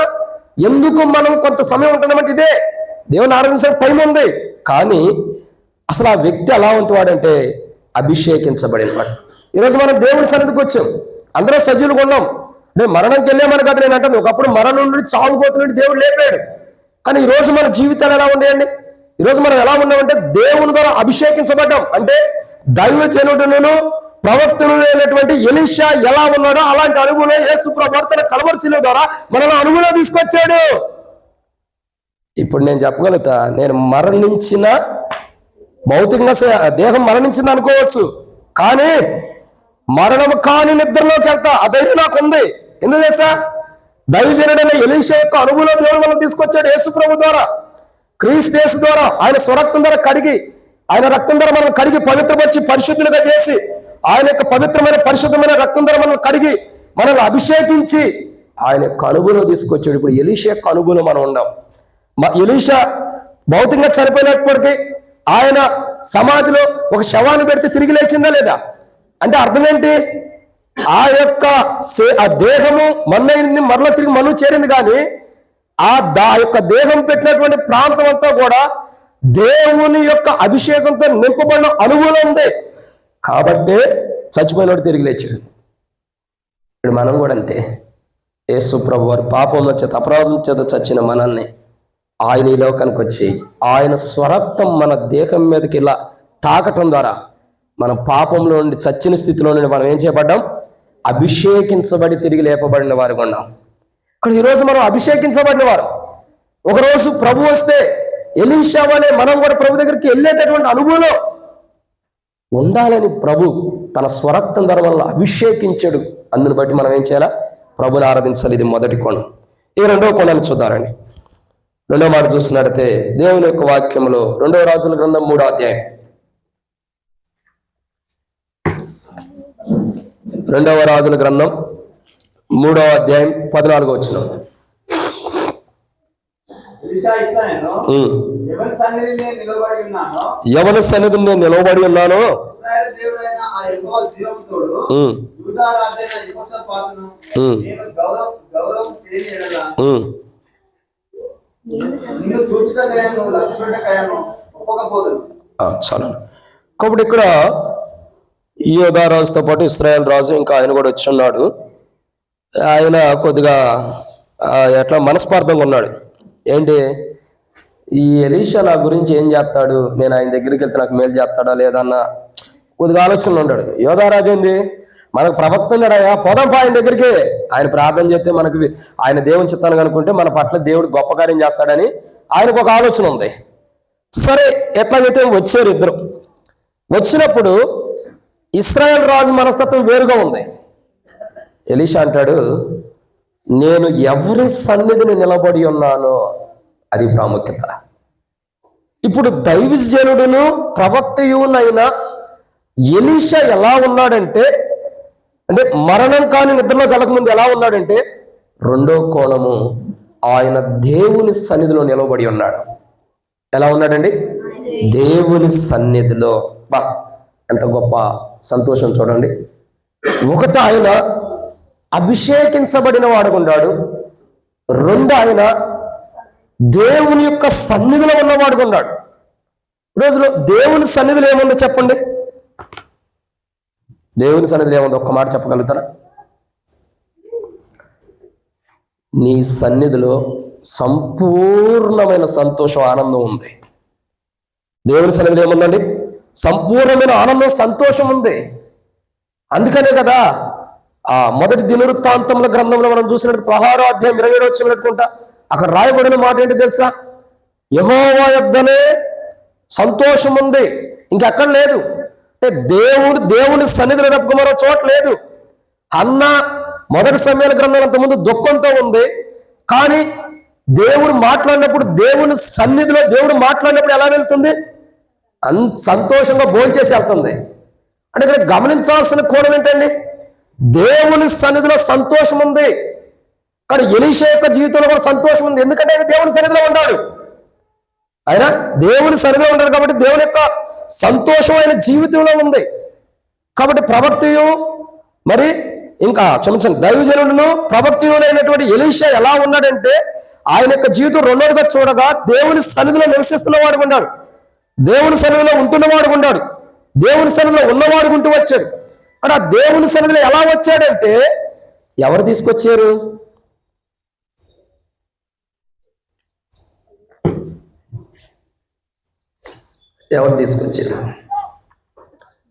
A: ఎందుకు మనం కొంత సమయం ఉంటున్నామంటే, ఇదే దేవుని ఆరాధించడానికి టైం ఉంది. కానీ అసలు ఆ వ్యక్తి ఎలా ఉంటువాడంటే అభిషేకించబడిన వాడు. ఈరోజు మనం దేవుని సన్నిధికి వచ్చాం, అందరూ సజీవులుగా ఉన్నాం. నేను మరణంకి వెళ్ళామని కదా నేను అంటాను. ఒకప్పుడు మరణం నుండి చావుపోతున్నట్టు దేవుడు లేపాడు. కానీ ఈరోజు మన జీవితాలు ఎలా ఉండేయండి? ఈరోజు మనం ఎలా ఉన్నామంటే, దేవుని ద్వారా అభిషేకించబడ్డాం. అంటే దైవజనుడును ప్రవక్తను అయినటువంటి ఎలీషా ఎలా ఉన్నాడో అలాంటి అనుభవం యేసు ప్రభువు తన కల్వరి శిలువ ద్వారా మనలో అనుభవం తీసుకొచ్చాడు. ఇప్పుడు నేను చెప్పగలుగుతా, నేను మరణించిన, భౌతికంగా దేహం మరణించింది అనుకోవచ్చు, కానీ మరణం కాని నిద్రలోకి వెళ్తా ఆ ధైర్యం నాకు ఉంది. ఎందుకు తెలుసా? దైవజనుడైన ఎలీషా యొక్క అనుభవం దేవుడు మనం తీసుకొచ్చాడు యేసు ప్రభు ద్వారా, క్రీస్తు యేసు ద్వారా. ఆయన స్వరక్తం ద్వారా కడిగి, ఆయన రక్తం ద్వారా మనం కడిగి పవిత్రపరిచి పరిశుద్ధులుగా చేసి, ఆయన యొక్క పవిత్రమైన పరిశుద్ధమైన రక్తం ద్వారా మనం కడిగి మనల్ని అభిషేకించి ఆయన యొక్క అనుభవం తీసుకొచ్చాడు. ఇప్పుడు ఎలీషా యొక్క అనుభవం మనం ఉన్నాం. ఎలీషా భౌతికంగా చనిపోయినప్పటికీ ఆయన సమాధిలో ఒక శవాన్ని పెడితే తిరిగి లేచిందా లేదా? అంటే అర్థం ఏంటి? ఆ యొక్క దేహము మన్నైంది, మరల తిరిగి మన్ను చేరింది. కానీ ఆ యొక్క దేహం పెట్టినటువంటి ప్రాంతం అంతా కూడా దేవుని యొక్క అభిషేకంతో నింపబడిన అనుభవం ఉంది. కాబట్టే చచ్చిపోయినోడు తిరిగి లేచాడు. ఇప్పుడు మనం కూడా అంతే. యేసు ప్రభు వారి పాపం చేత, అపరాధం చేత చచ్చిన మనల్ని ఆయన ఈ లోకానికి వచ్చి ఆయన స్వరక్తం మన దేహం మీదకి ఇలా తాకటం ద్వారా మన పాపంలో నుండి, చచ్చిన స్థితిలో నుండి మనం ఏం చేయబడ్డాం? అభిషేకించబడి తిరిగి లేపబడిన వారు ఉన్నాం. ఇక్కడ ఈరోజు మనం అభిషేకించబడిన వారు. ఒకరోజు ప్రభు వస్తే ఎలీషా వలె మనం కూడా ప్రభు దగ్గరికి వెళ్ళేటటువంటి అనుభవంలో ఉండాలని ప్రభు తన స్వరక్తం ధర వల్ల అభిషేకించాడు. అందుని బట్టి మనం ఏం చేయాలా? ప్రభుని ఆరాధించాలి. ఇది మొదటి కోణం. ఈ రెండవ కోణాన్ని చూద్దారండి. రెండవ మాట చూసినట్లయితే దేవుని యొక్క వాక్యంలో 2వ రాజుల గ్రంథం 3వ అధ్యాయం 2వ రాజుల గ్రంథం 3వ అధ్యాయం 14వ వచనం.
B: ఎవరి సన్నిధిని నేను నిలబడి ఉన్నానో
A: ఎవరి సన్నిధిని నేను నిలబడి ఉన్నానో
B: ఇశ్రాయేలు దేవుడైన ఆ యెహోవా జీవముతోడు యూదా రాజైన యెహోషాపాతును నేను గౌరవం చేయని యెడల నిన్ను చూచుటకైనను లక్ష్యపెట్టకైనను ఒప్పుకోకపోదును.
A: చాలు. కాబట్టి ఇక్కడ యూదా రాజుతో పాటు ఇశ్రాయేల్ రాజు ఇంకా ఆయన కూడా వచ్చి ఉన్నాడు. ఆయన కొద్దిగా ఎట్లా మనస్పార్థంగా ఉన్నాడు. ఏంటి, ఈ ఎలీషా నా గురించి ఏం చేస్తాడు, నేను ఆయన దగ్గరికి వెళ్తే నాకు మేలు చేస్తాడా లేదన్న కొద్దిగా ఆలోచనలు ఉన్నాడు. యోధారాజు ఏంది, మనకు ప్రవక్త ఉన్నాడయా, పోదాంపా ఆయన దగ్గరికి, ఆయన ప్రార్థన చేస్తే మనకి ఆయన దేవుని చిత్తాన్ని కనుక్కుంటే మన పట్ల దేవుడు గొప్ప కార్యం చేస్తాడని ఆయనకు ఒక ఆలోచన ఉంది. సరే, ఎట్లాగైతే వచ్చారు ఇద్దరు. వచ్చినప్పుడు ఇశ్రాయేల్ రాజు మనస్తత్వం వేరుగా ఉంది. ఎలీషా అంటాడు, నేను ఎవరి సన్నిధిని నిలబడి ఉన్నానో అది ప్రాముఖ్యత. ఇప్పుడు దైవజనుడును ప్రవక్తయునైన ఎలీషా ఎలా ఉన్నాడంటే, అంటే మరణం కాని నిద్రలో కలగముందు ఎలా ఉన్నాడంటే, రెండో కోణము ఆయన దేవుని సన్నిధిలో నిలబడి ఉన్నాడు. ఎలా ఉన్నాడండి? దేవుని సన్నిధిలో. బా, ఎంత గొప్ప సంతోషం చూడండి. ఒకటి, ఆయన అభిషేకించబడిన వాడుకున్నాడు. రెండు, ఆయన దేవుని యొక్క సన్నిధిలో ఉన్నవాడుకున్నాడు. రోజులో దేవుని సన్నిధిలో ఏముందో చెప్పండి. దేవుని సన్నిధిలో ఏముందో ఒక్క మాట చెప్పగలుగుతారా? నీ సన్నిధిలో సంపూర్ణమైన సంతోషం, ఆనందం ఉంది. దేవుని సన్నిధిలో ఏముందండి? సంపూర్ణమైన ఆనందం, సంతోషం ఉంది. అందుకనే కదా ఆ మొదటి దినవృత్తాంతముల గ్రంథంలో మనం చూసినట్టు 16వ అధ్యాయం 27వ వచనం పెట్టుకుంటా, అక్కడ రాయబడిన మాట ఏంటి తెలుసా? యెహోవా యొద్దనే సంతోషం ఉంది, ఇంకెక్కడ లేదు. అంటే దేవుని సన్నిధిలో తప్ప మరో చోట లేదు. అన్న మొదటి సమయాల గ్రంథం అంత ముందు దుఃఖంతో ఉంది, కానీ దేవుడు మాట్లాడినప్పుడు, దేవుని సన్నిధిలో దేవుడు మాట్లాడినప్పుడు ఎలా వెళ్తుంది? సంతోషంగా భోంచేసి వెళ్తుంది. అంటే ఇక్కడ గమనించాల్సిన కోణం ఏంటండి? దేవుని సన్నిధిలో సంతోషం ఉంది, కానీ ఎలీషా యొక్క జీవితంలో కూడా సంతోషం ఉంది. ఎందుకంటే ఆయన దేవుని సన్నిధిలో ఉన్నాడు. ఆయన దేవుని సన్నిధిలో ఉన్నాడు కాబట్టి దేవుని యొక్క సంతోషం ఆయన జీవితంలో ఉంది. కాబట్టి ప్రవక్తయు మరి ఇంకా క్షమించండి, దైవజనుడును ప్రవక్తయునైనటువంటి ఎలీషా ఎలా ఉన్నాడంటే, ఆయన యొక్క జీవితం రెండోదిగా చూడగా దేవుని సన్నిధిలో నివసిస్తున్న వాడు ఉన్నాడు, దేవుని సన్నిధిలో ఉంటున్నవాడు ఉన్నాడు, దేవుని సన్నిధిలో ఉన్నవాడు ఉంటూ వచ్చాడు. అక్కడ దేవుని సన్నిధిలో ఎలా వచ్చాడంటే, ఎవరు తీసుకొచ్చారు? ఎవరు తీసుకొచ్చారు?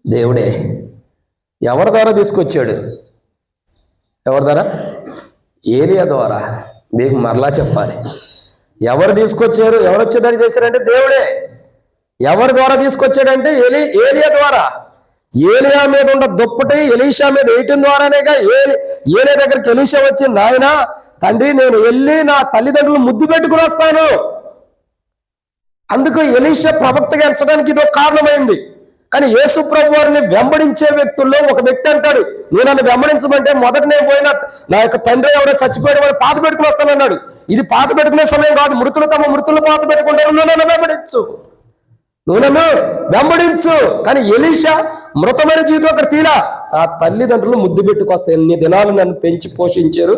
A: దేవుడే. ఎవరి ద్వారా తీసుకొచ్చాడు? ఎవరి ద్వారా? ఏలియా ద్వారా. మీకు మరలా చెప్పాలి, ఎవరు తీసుకొచ్చారు, ఎవరు వచ్చేదాన్ని చేశారంటే దేవుడే. ఎవరి ద్వారా తీసుకొచ్చాడంటే ఏలియా ద్వారా. ఏలియా మీద ఉన్న దుప్పటి ఎలీషా మీద వేయటం ద్వారానేగా ఏలియా దగ్గరికి ఎలీషా వచ్చి, నాయన తండ్రి, నేను వెళ్ళి నా తల్లిదండ్రులు ముద్దు పెట్టుకుని వస్తాను. అందుకు ఎలీషా ప్రవక్తగా ఎంచడానికి ఇది ఒక కారణమైంది. కానీ యేసు ప్రభు వారిని వెంబడించే వ్యక్తుల్లో ఒక వ్యక్తి అంటాడు, నువ్వు నన్ను వెంబడించమంటే మొదట నేను పోయిన నా యొక్క తండ్రి ఎవరో చచ్చిపోయిన వాడు పాత పెట్టుకుని వస్తానన్నాడు. ఇది పాత పెట్టుకునే సమయం కాదు, మృతులు తమ మృతులు పాత పెట్టుకుంటారు, నువ్వు నన్ను వెంబడించు, నువ్వు నన్ను వెంబడించు. కానీ ఎలీషా మృతమైన జీవితం అక్కడ తీరా, ఆ తల్లిదండ్రులు ముద్దు పెట్టుకొస్తాయి. ఎన్ని దినాలు నన్ను పెంచి పోషించారు,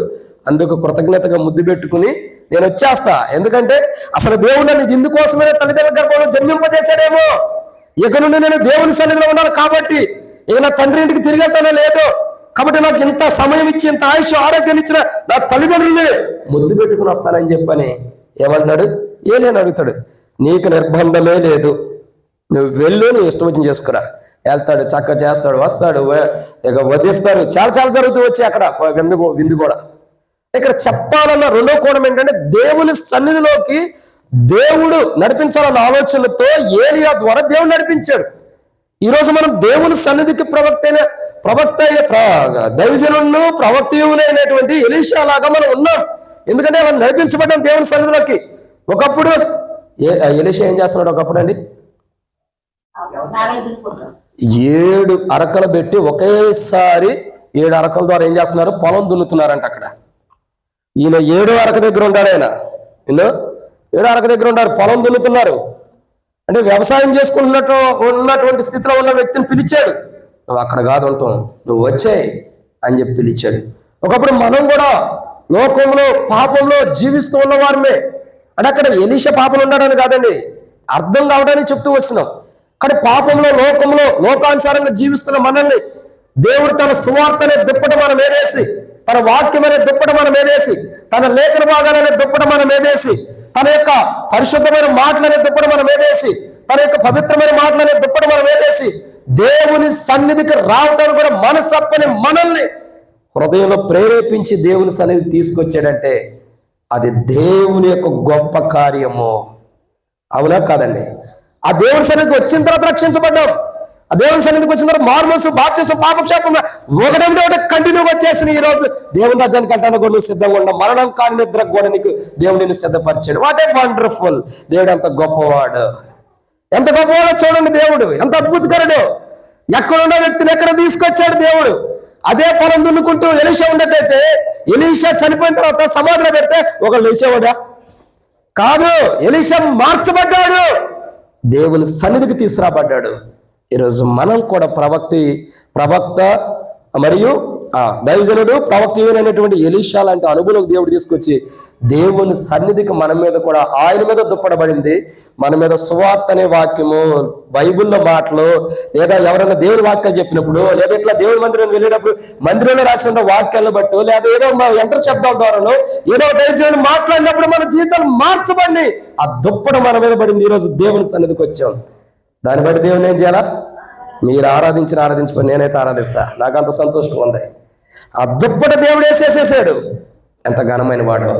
A: అందుకు కృతజ్ఞతగా ముద్దు పెట్టుకుని నేను వచ్చేస్తా. ఎందుకంటే అసలు దేవుడు నన్ను ఇందుకోసమే తల్లిదండ్రుల గర్భంలో జన్మింపజేశాడేమో, ఇక నుండి నేను దేవుని సన్నిధిలో ఉన్నాను కాబట్టి ఇక నా తండ్రి ఇంటికి తిరిగి వెళ్తానో లేదో, కాబట్టి నాకు ఇంత సమయం ఇచ్చి, ఇంత ఆయుష్ ఆరోగ్యం ఇచ్చిన నా తల్లిదండ్రుల్ని ముద్దు పెట్టుకుని వస్తానని చెప్పని ఏమన్నాడు? ఏలియాని అడుగుతాడు, నీకు నిర్బంధమే లేదు, నువ్వు వెళ్ళు, నీ ఇష్టం వచ్చిన చేసుకురా, వెళ్తాడు, చక్కగా చేస్తాడు, వస్తాడు, ఇక వధిస్తారు, చాలా చాలా జరుగుతూ వచ్చి అక్కడ విందు కూడా. ఇక్కడ చెప్పాలన్న రెండో కోణం ఏంటంటే దేవుని సన్నిధిలోకి దేవుడు నడిపించాలన్న ఆలోచనతో ఏలియా ద్వారా దేవుడు నడిపించాడు. ఈరోజు మనం దేవుని సన్నిధికి దైవజనులను ప్రవక్తయులైనటువంటి ఎలీషా లాగా మనం ఉన్నాం. ఎందుకంటే మనం నడిపించబడ్డాం దేవుని సన్నిధిలోకి. ఒకప్పుడు ఎలీషా ఏం చేస్తున్నాడు? ఒకప్పుడు అండి 7 అరకలు పెట్టి ఒకేసారి 7 అరకల ద్వారా ఏం చేస్తున్నారు? పొలం దున్నుతున్నారంట అక్కడ. ఈయన 7వ అరక దగ్గర ఉంటాడు. ఆయన 7వ అరక దగ్గర ఉంటారు, పొలం దున్నుతున్నారు. అంటే వ్యవసాయం ఉన్నటువంటి స్థితిలో ఉన్న వ్యక్తిని పిలిచాడు. నువ్వు అక్కడ కాదు ఉంటావు, నువ్వు వచ్చేయి అని చెప్పి పిలిచాడు. ఒకప్పుడు మనం కూడా లోకంలో పాపంలో జీవిస్తూ ఉన్న వారమే. అంటే అక్కడ ఎలీషా పాపలు ఉండడానికి కాదండి, అర్థం కావడానికి చెప్తూ వస్తున్నాం. కానీ పాపంలో లోకానుసారంగా జీవిస్తున్న మనల్ని దేవుడు తన సువార్తనే దుప్పట మనం ఏదేసి, తన వాక్యం అనే దుప్పట మనం ఏదేసి, తన లేఖన భాగాలనే దుప్పట మనం ఏదేసి, తన యొక్క పరిశుద్ధమైన మాటలనే దుప్పట మనం ఏదేసి, తన యొక్క పవిత్రమైన మాటలనే దుప్పట మనం ఏదేసి దేవుని సన్నిధికి రావడానికి కూడా మనసప్పని మనల్ని హృదయంలో ప్రేరేపించి దేవుని సన్నిధి తీసుకొచ్చాడంటే అది దేవుని యొక్క గొప్ప కార్యము. అవునా కాదండి? ఆ దేవుని సన్నిధికి వచ్చిన తర్వాత రక్షించబడ్డాం. ఆ దేవుని సన్నిధికి వచ్చిన తర్వాత మార్మోసు, బాప్తిసం, పాపక్షేపం ఒకటి కంటిన్యూగా వచ్చేసిన ఈ రోజు దేవుని రాజ్యానికి అంటాను కూడా నువ్వు సిద్ధంగా ఉన్నావు. మరణం కాని నిద్ర కూడా నీకు దేవుడిని సిద్ధపరిచాడు. What a wonderful! దేవుడు ఎంత గొప్పవాడు, ఎంత గొప్పవాడో చూడండి. దేవుడు ఎంత అద్భుతకరుడు! ఎక్కడున్న వ్యక్తిని ఎక్కడ తీసుకొచ్చాడు దేవుడు. అదే పొలం దున్నుకుంటూ ఎలీషా ఉన్నట్టయితే ఎలీషా చనిపోయిన తర్వాత సమాధిలో పెడితే ఒకళ్ళు లేచేవాడా? కాదు, ఎలీషా మార్చబడ్డాడు, దేవుని సన్నిధికి తీసుకురాబడ్డాడు. ఈరోజు మనం కూడా ప్రవక్త మరియు దైవజనుడు ప్రవక్తమైనటువంటి ఎలీషా లాంటి అనుభవం దేవుడు తీసుకొచ్చి దేవుని సన్నిధికి మన మీద కూడా ఆయన మీద దుప్పడబడింది. మన మీద సువార్త అనే వాక్యము, బైబిల్లో మాటలు, లేదా ఎవరైనా దేవుని వాక్యాలు చెప్పినప్పుడు, లేదా ఇట్లా దేవుని మందిరం వెళ్ళేటప్పుడు మందిరంలో రాసిన వాక్యాలను బట్టి, లేదా ఏదో ఎంటర్ శబ్దాల ద్వారానో ఏదో దైవజనుడు మాట్లాడినప్పుడు మన జీవితాలు మార్చబడి ఆ దుప్పడ మన మీద పడింది. ఈరోజు దేవుని సన్నిధికి వచ్చాం. దాన్ని బట్టి దేవుని ఏం చేయాలా? మీరు ఆరాధించబడి నేనైతే ఆరాధిస్తా. నాకు అంత సంతోషంగా ఉంది. ఆ దుప్పట దేవుడు వేసేసేసాడు. ఎంత ఘనమైన వాడు!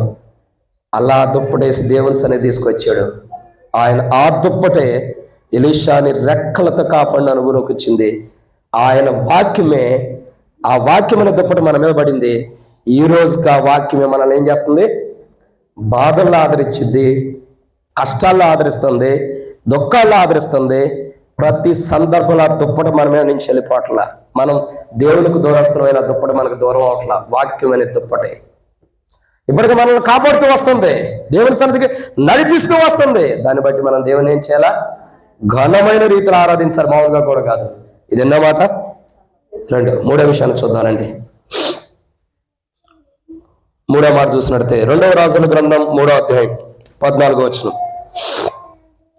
A: అలా దుప్పటేసి దేవుని సన్నిధి తీసుకొచ్చాడు. ఆయన ఆ దుప్పటే ఎలీషాని రెక్కలతో కాపాడిన అనుభవంలోకి వచ్చింది. ఆయన వాక్యమే, ఆ వాక్యమైన దుప్పట మన మీద పడింది. ఈ రోజుకి ఆ వాక్యమే మనల్ని ఏం చేస్తుంది? బాధల్లో ఆదరించింది, కష్టాల్లో ఆదరిస్తుంది, దుఃఖాల్లో ఆదరిస్తుంది. ప్రతి సందర్భంలో దుప్పటి మన మీద నుంచి వెళ్ళిపోవట్ల. మనం దేవునికి దూరస్తులమైన దుప్పటి మనకు దూరం అవట్ల. వాక్యమైన దుప్పటి ఇప్పటికీ మనల్ని కాపాడుతూ వస్తుంది, దేవుని సన్నిధికి నడిపిస్తూ వస్తుంది. దాన్ని బట్టి మనం దేవుని ఏం చేయాలా? ఘనమైన రీతిలో ఆరాధించాలి, మామూలుగా కూడా కాదు. ఇది ఎన్నో మాట? 2. 3వ విషయాన్ని చూద్దానండి. 3వ మాట చూసినట్టే 2వ రాజుల గ్రంథం 3వ అధ్యాయం 14వ వచనం.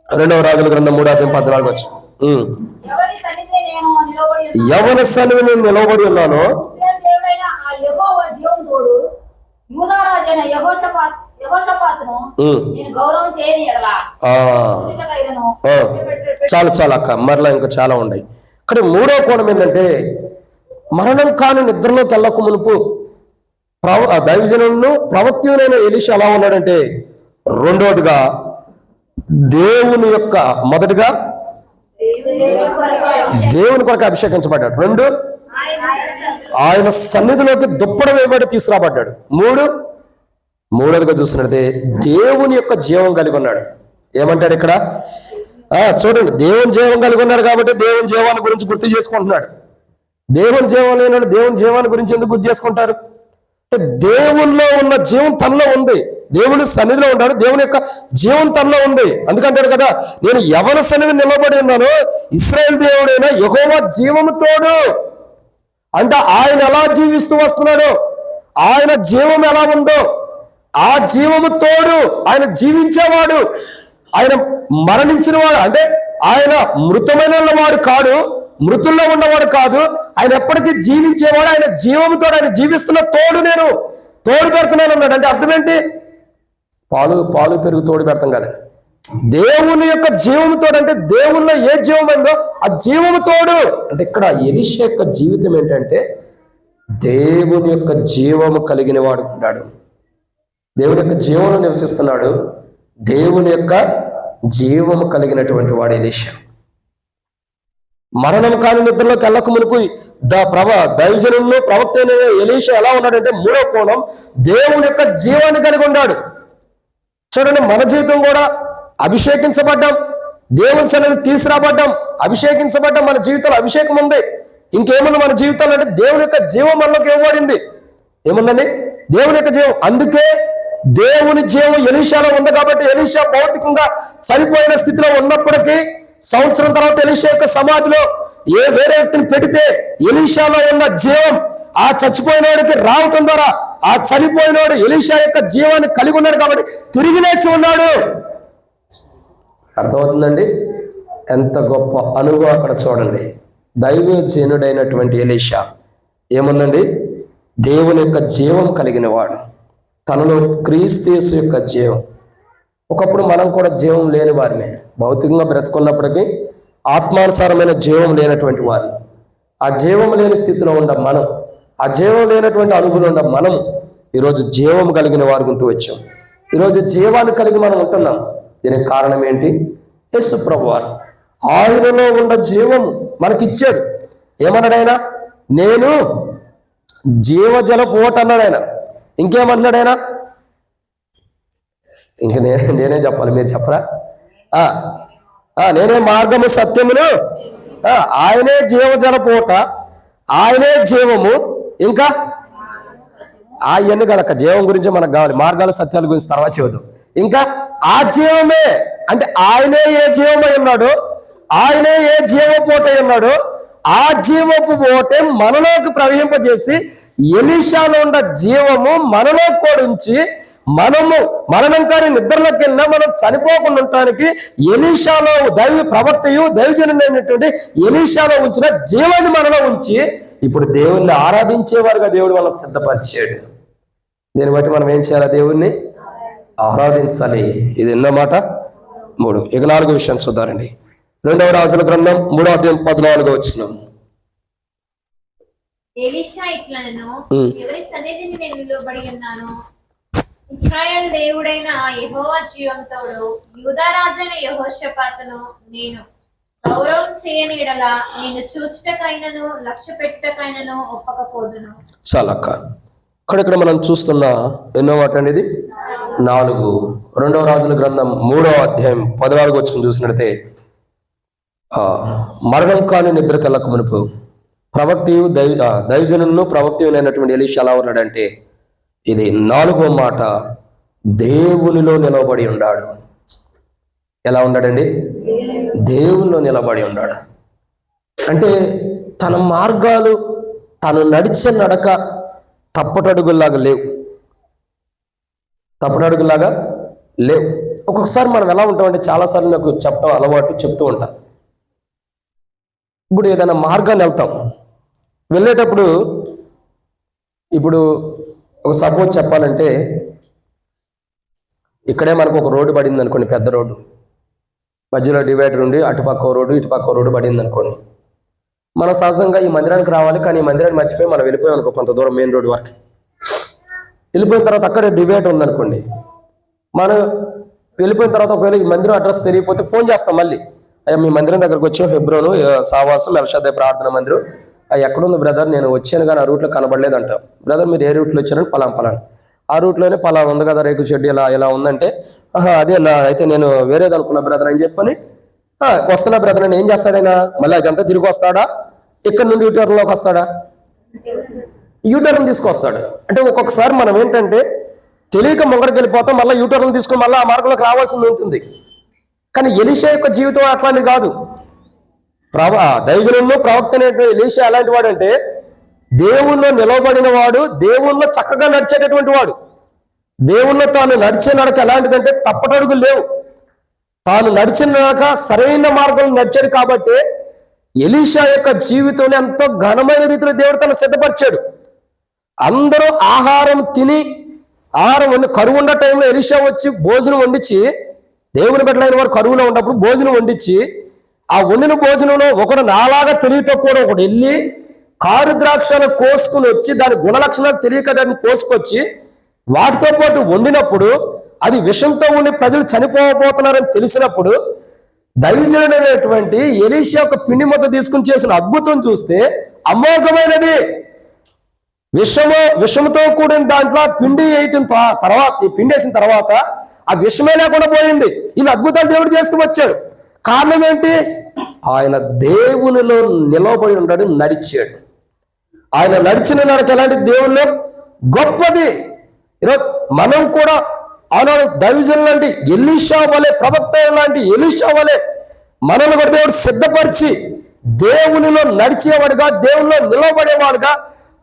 A: 2వ రాజుల గ్రంథం 3వ అధ్యాయం 14వ వచనం. ఎవరి సన్నిధి నేను నిలబడి ఉన్నానో చాలు అక్క, మరలా ఇంకా చాలా ఉన్నాయి. ఇక్కడ 3వ కోణం ఏంటంటే, మరణం కాని నిద్రలోకి వెళ్ళక మునుపు దైవజనులను ప్రవక్తయునైన ఎలీషా ఎలా ఉన్నాడంటే, రెండవదిగా దేవుని యొక్క మొదటిగా దేవుని కొరకు అభిషేకించబడ్డాడు. 2 ఆయన సన్నిధిలోకి దుప్పడ వేయబడి తీసుకురాబడ్డాడు. 3వదిగా చూసినట్టే దేవుని యొక్క జీవం కలిగి ఉన్నాడు. ఏమంటాడు ఇక్కడ? చూడండి, దేవుని జీవం కలిగి ఉన్నాడు కాబట్టి దేవుని జీవాన్ని గురించి గుర్తు చేసుకుంటున్నాడు. దేవుని జీవం లేనాడు దేవుని జీవాన్ని గురించి ఎందుకు గుర్తు చేసుకుంటారు అంటే, దేవుల్లో ఉన్న జీవం తనలో ఉంది. దేవుని సన్నిధిలో ఉన్నాడు, దేవుని యొక్క జీవం తనలో ఉంది. అందుకంటాడు కదా, నేను ఎవరి సన్నిధి నిలబడి ఉన్నానో ఇశ్రాయేలు దేవుడైన యెహోవా జీవము తోడు. అంటే ఆయన ఎలా జీవిస్తూ వస్తున్నాడో, ఆయన జీవం ఎలా ఉందో ఆ జీవము తోడు. ఆయన జీవించేవాడు, ఆయన మరణించిన వాడు. అంటే ఆయన మృతమైన వాడు కాదు, మృతుల్లో ఉన్నవాడు కాదు. ఆయన ఎప్పటికీ జీవించేవాడు. ఆయన జీవముతో, ఆయన జీవిస్తున్న తోడు, నేను తోడు పెడుతున్నాను అన్నాడు. అంటే అర్థం ఏంటి? పాలు పెరుగు తోడు పెడతాం కదా. దేవుని యొక్క జీవము తోడు అంటే దేవుల్లో ఏ జీవం ఉందో ఆ జీవము తోడు అంటే ఇక్కడ ఎలీషా యొక్క జీవితం ఏంటంటే దేవుని యొక్క జీవము కలిగిన వాడు ఉన్నాడు. దేవుని యొక్క జీవంలో నివసిస్తున్నాడు. దేవుని యొక్క జీవము కలిగినటువంటి వాడు ఎలీషా. మరణం కాని నిద్రలోకి వెళ్ళక మునుపు దైవజనుల్లో ప్రవక్త అయిన ఎలీషా ఎలా ఉన్నాడంటే మూడో కోణం దేవుని యొక్క జీవాన్ని కలిగి ఉన్నాడు. చూడండి, మన జీవితం కూడా అభిషేకించబడ్డాం, దేవుని సన్నిధి తీసుకురాబడ్డాం, అభిషేకించబడ్డాం. మన జీవితంలో అభిషేకం ఉంది. ఇంకేముంది మన జీవితంలో అంటే దేవుని యొక్క జీవం మనలోకి ఇవ్వబడింది. ఏముందండి? దేవుని యొక్క జీవం. అందుకే దేవుని జీవం ఎలీషాలో ఉంది కాబట్టి ఎలీషా భౌతికంగా చనిపోయిన స్థితిలో ఉన్నప్పటికీ సంవత్సరం తర్వాత ఎలీషా యొక్క సమాధిలో వేరే వ్యక్తిని పెడితే ఎలీషాలో ఉన్న జీవం ఆ చచ్చిపోయినవాడికి రావటం ద్వారా ఆ చనిపోయినవాడు ఎలీషా యొక్క జీవాన్ని కలిగి ఉన్నాడు కాబట్టి తిరిగి లేచి ఉన్నాడు. అర్థమవుతుందండి? ఎంత గొప్ప అనుభవం అక్కడ చూడండి. దైవజనుడైనటువంటి ఎలీషా ఏముందండి? దేవుని యొక్క జీవం కలిగిన వాడు, తనలో క్రీస్తు యేసు యొక్క జీవం. ఒకప్పుడు మనం కూడా జీవం లేని వారిని, భౌతికంగా బ్రతుకున్నప్పటికీ ఆత్మానుసారమైన జీవం లేనటువంటి వారిని. ఆ జీవం లేని స్థితిలో ఉన్న మనం, ఆ జీవం లేనటువంటి అనుభవం ఉన్న మనం ఈరోజు జీవం కలిగిన వారు ఉంటూ వచ్చాం. ఈరోజు జీవాన్ని కలిగి మనం ఉంటున్నాం. దీనికి కారణం ఏంటి? యేసు ప్రభువారు ఆయనలో ఉన్న జీవము మనకిచ్చాడు. ఏమన్నాడు ఆయన? నేను జీవజలపు ఊట అన్నాడు ఆయన. ఇంకేమన్నాడు ఆయన? ఇంక నేనే చెప్పాలి, మీరు చెప్పరా? నేనే మార్గము సత్యమును, ఆయనే జీవజలపు ఊట, ఆయనే జీవము, ఇంకా అవన్నీ కదక్క. జీవం గురించి మనకు కావాలి, మార్గాల సత్యాల గురించి తర్వాత చూద్దాం. ఇంకా ఆ జీవమే అంటే ఆయనే ఏ జీవమై ఉన్నాడో, ఆయనే ఏ జీవపోటై ఉన్నాడో ఆ జీవపు పోటే మనలోకి ప్రవహింపజేసి ఎలీషాలో ఉన్న జీవము మనలోకి కూడా ఉంచి మనము మరణం కాని నిద్రలోకి వెళ్ళినా మనం చనిపోకుండా ఉండటానికి ఎలీషాలో ప్రవక్తయు దైవజనుడైనటువంటి ఎలీషాలో ఉంచిన జీవాన్ని మనలో ఉంచి ఇప్పుడు దేవుణ్ణి ఆరాధించేవారుగా దేవుడు వాళ్ళని సిద్ధపరిచాడు. దీన్ని బట్టి మనం ఏం చేయాలి? దేవుణ్ణి ఆరాధించాలి. ఇది ఎన్నో మాట? 3. ఇక 4వ విషయం చూద్దారండి. 2వ రాజుల గ్రంథం 3వ అధ్యాయం 14వ వచనం.
C: ఎలీషా ఇట్లనెను, ఎవరి సన్నిధిని నేను నిలబడి ఉన్నాను, ఇశ్రాయేలు దేవుడైన యెహోవా జీవంతోడు యూదా రాజైన యెహోషాపాతును నేను గౌరవం చేయని ఎడల నేను చూచుటకైనను లక్ష్య పెట్టుటకైనను ఒప్పకపోదును.
A: చాలక్క. ఇక్కడ మనం చూస్తున్న ఎన్నో మాట అనేది 4. 2వ రాజుల గ్రంథం 3వ అధ్యాయం 14వ వచనం చూసినట్లయితే మరణం కాని నిద్రకెళ్ళక మునుపు ప్రవక్తయు దైవజనులను ప్రవక్తయునైనటువంటి ఎలీషా ఎలా ఉన్నాడంటే ఇది 4వ మాట, దేవునిలో నిలబడి ఉన్నాడు. ఎలా ఉన్నాడండి? దేవునిలో నిలబడి ఉన్నాడు. అంటే తన మార్గాలు, తను నడిచే నడక తప్పటడుగులాగా లేవు. తప్పటడుగులాగా లేవు. ఒక్కొక్కసారి మనం ఎలా ఉంటామంటే, చాలాసార్లు నాకు చెప్పడం అలవాటు, చెప్తూ ఉంటా. ఇప్పుడు ఏదైనా మార్గాన్ని వెళ్తాం, వెళ్ళేటప్పుడు ఇప్పుడు ఒక సపోజ్ చెప్పాలంటే, ఇక్కడే మనకు ఒక రోడ్డు పడింది అనుకోండి, పెద్ద రోడ్డు, మధ్యలో డివైడర్ ఉండి అటుపక్క రోడ్డు ఇటుపక్క రోడ్డు పడింది అనుకోండి. మనం సహజంగా ఈ మందిరానికి రావాలి, కానీ ఈ మందిరాన్ని మర్చిపోయి మనం వెళ్ళిపోయాం అనుకో, కొంత దూరం మెయిన్ రోడ్డు వరకు వెళ్ళిపోయిన తర్వాత అక్కడ డివైడర్ ఉందనుకోండి. మనం వెళ్ళిపోయిన తర్వాత ఒకవేళ ఈ మందిరం అడ్రస్ తెలియకపోతే ఫోన్ చేస్తాం మళ్ళీ, అయ్యా మీ మందిరం దగ్గరకు వచ్చాం, హెబ్రోను సావాసం మెల్షాదై ప్రార్థన మందిరం, ఎక్కడుంది బ్రదర్, నేను వచ్చాను కానీ ఆ రూట్లో కనబడలేదు అంటాం. బ్రదర్ మీరు ఏ రూట్లో వచ్చారని పలాను ఆ రూట్లోనే పలానా ఉంది కదా రేకు షెడ్ ఇలా ఉందంటే, అదే నా అయితే నేను వేరేది అనుకున్నా బ్రదర్ అని చెప్పని వస్తున్నా బ్రదర్ అని. ఏం చేస్తాడైనా మళ్ళీ అదంతా తిరిగి వస్తాడా? ఇక్కడ నుండి యూటర్న్లోకి వస్తాడా? యూటర్న్ తీసుకొస్తాడు. అంటే ఒక్కొక్కసారి మనం ఏంటంటే తెలియక ముంగడికి వెళ్ళిపోతాం, మళ్ళీ యూటర్న్ తీసుకుని మళ్ళీ ఆ మార్గంలోకి రావాల్సింది ఉంటుంది. కానీ ఎలీషా యొక్క జీవితం అట్లాంటిది కాదు. దైవజనుల్లో ప్రవక్త అనేటువంటి ఎలీషా ఎలాంటి వాడు అంటే దేవుల్లో నిలబడిన వాడు, దేవుల్లో చక్కగా నడిచేటటువంటి వాడు. దేవుల్లో తాను నడిచే నడక ఎలాంటిదంటే తప్పటడుగులు లేవు. తాను నడిచిన నడక సరైన మార్గంలో నడిచాడు కాబట్టి ఎలీషా యొక్క జీవితం ఎంతో ఘనమైన రీతిలో దేవుడు తను సిద్ధపరిచాడు. అందరూ ఆహారం తిని, ఆహారం వండి కరువు ఉన్న టైంలో ఎలీషా వచ్చి భోజనం వండించి దేవుని బిడ్డలైన వారు కరువులో ఉన్నప్పుడు భోజనం వండించి ఆ వండిన భోజనంలో ఒకడు నాలాగా తెలియతో కూడా ఒకడు వెళ్ళి కారు ద్రాక్షను కోసుకుని వచ్చి దాని గుణలక్షణాలు తెలియక దాన్ని కోసుకొచ్చి వాటితో పాటు వండినప్పుడు అది విషంతో ఉండి ప్రజలు చనిపోబోతున్నారని తెలిసినప్పుడు దైవజనుడైనటువంటి ఎలీషా ఒక పిండి ముద్ద తీసుకుని చేసిన అద్భుతం చూస్తే అమోఘమైనది. విషముతో కూడిన దాంట్లో పిండి వేయటం తర్వాత పిండి వేసిన తర్వాత ఆ విషమే లేకుండా పోయింది. ఇవి అద్భుతాలు దేవుడు చేస్తూ వచ్చాడు. కారణం ఏంటి? ఆయన దేవునిలో నిలవబడి ఉన్నాడు, నడిచాడు. ఆయన నడిచిన నడక ఎలాంటి దేవుల్లో గొప్పది. ఈరోజు మనం కూడా ఆనాడు దైవజనులు లాంటి ఎలీషా వలె, ప్రవక్త లాంటి ఎలీషా వలె మనల్ని కూడా దేవుడు సిద్ధపరిచి దేవునిలో నడిచేవాడుగా, దేవునిలో నిలవబడేవాడుగా,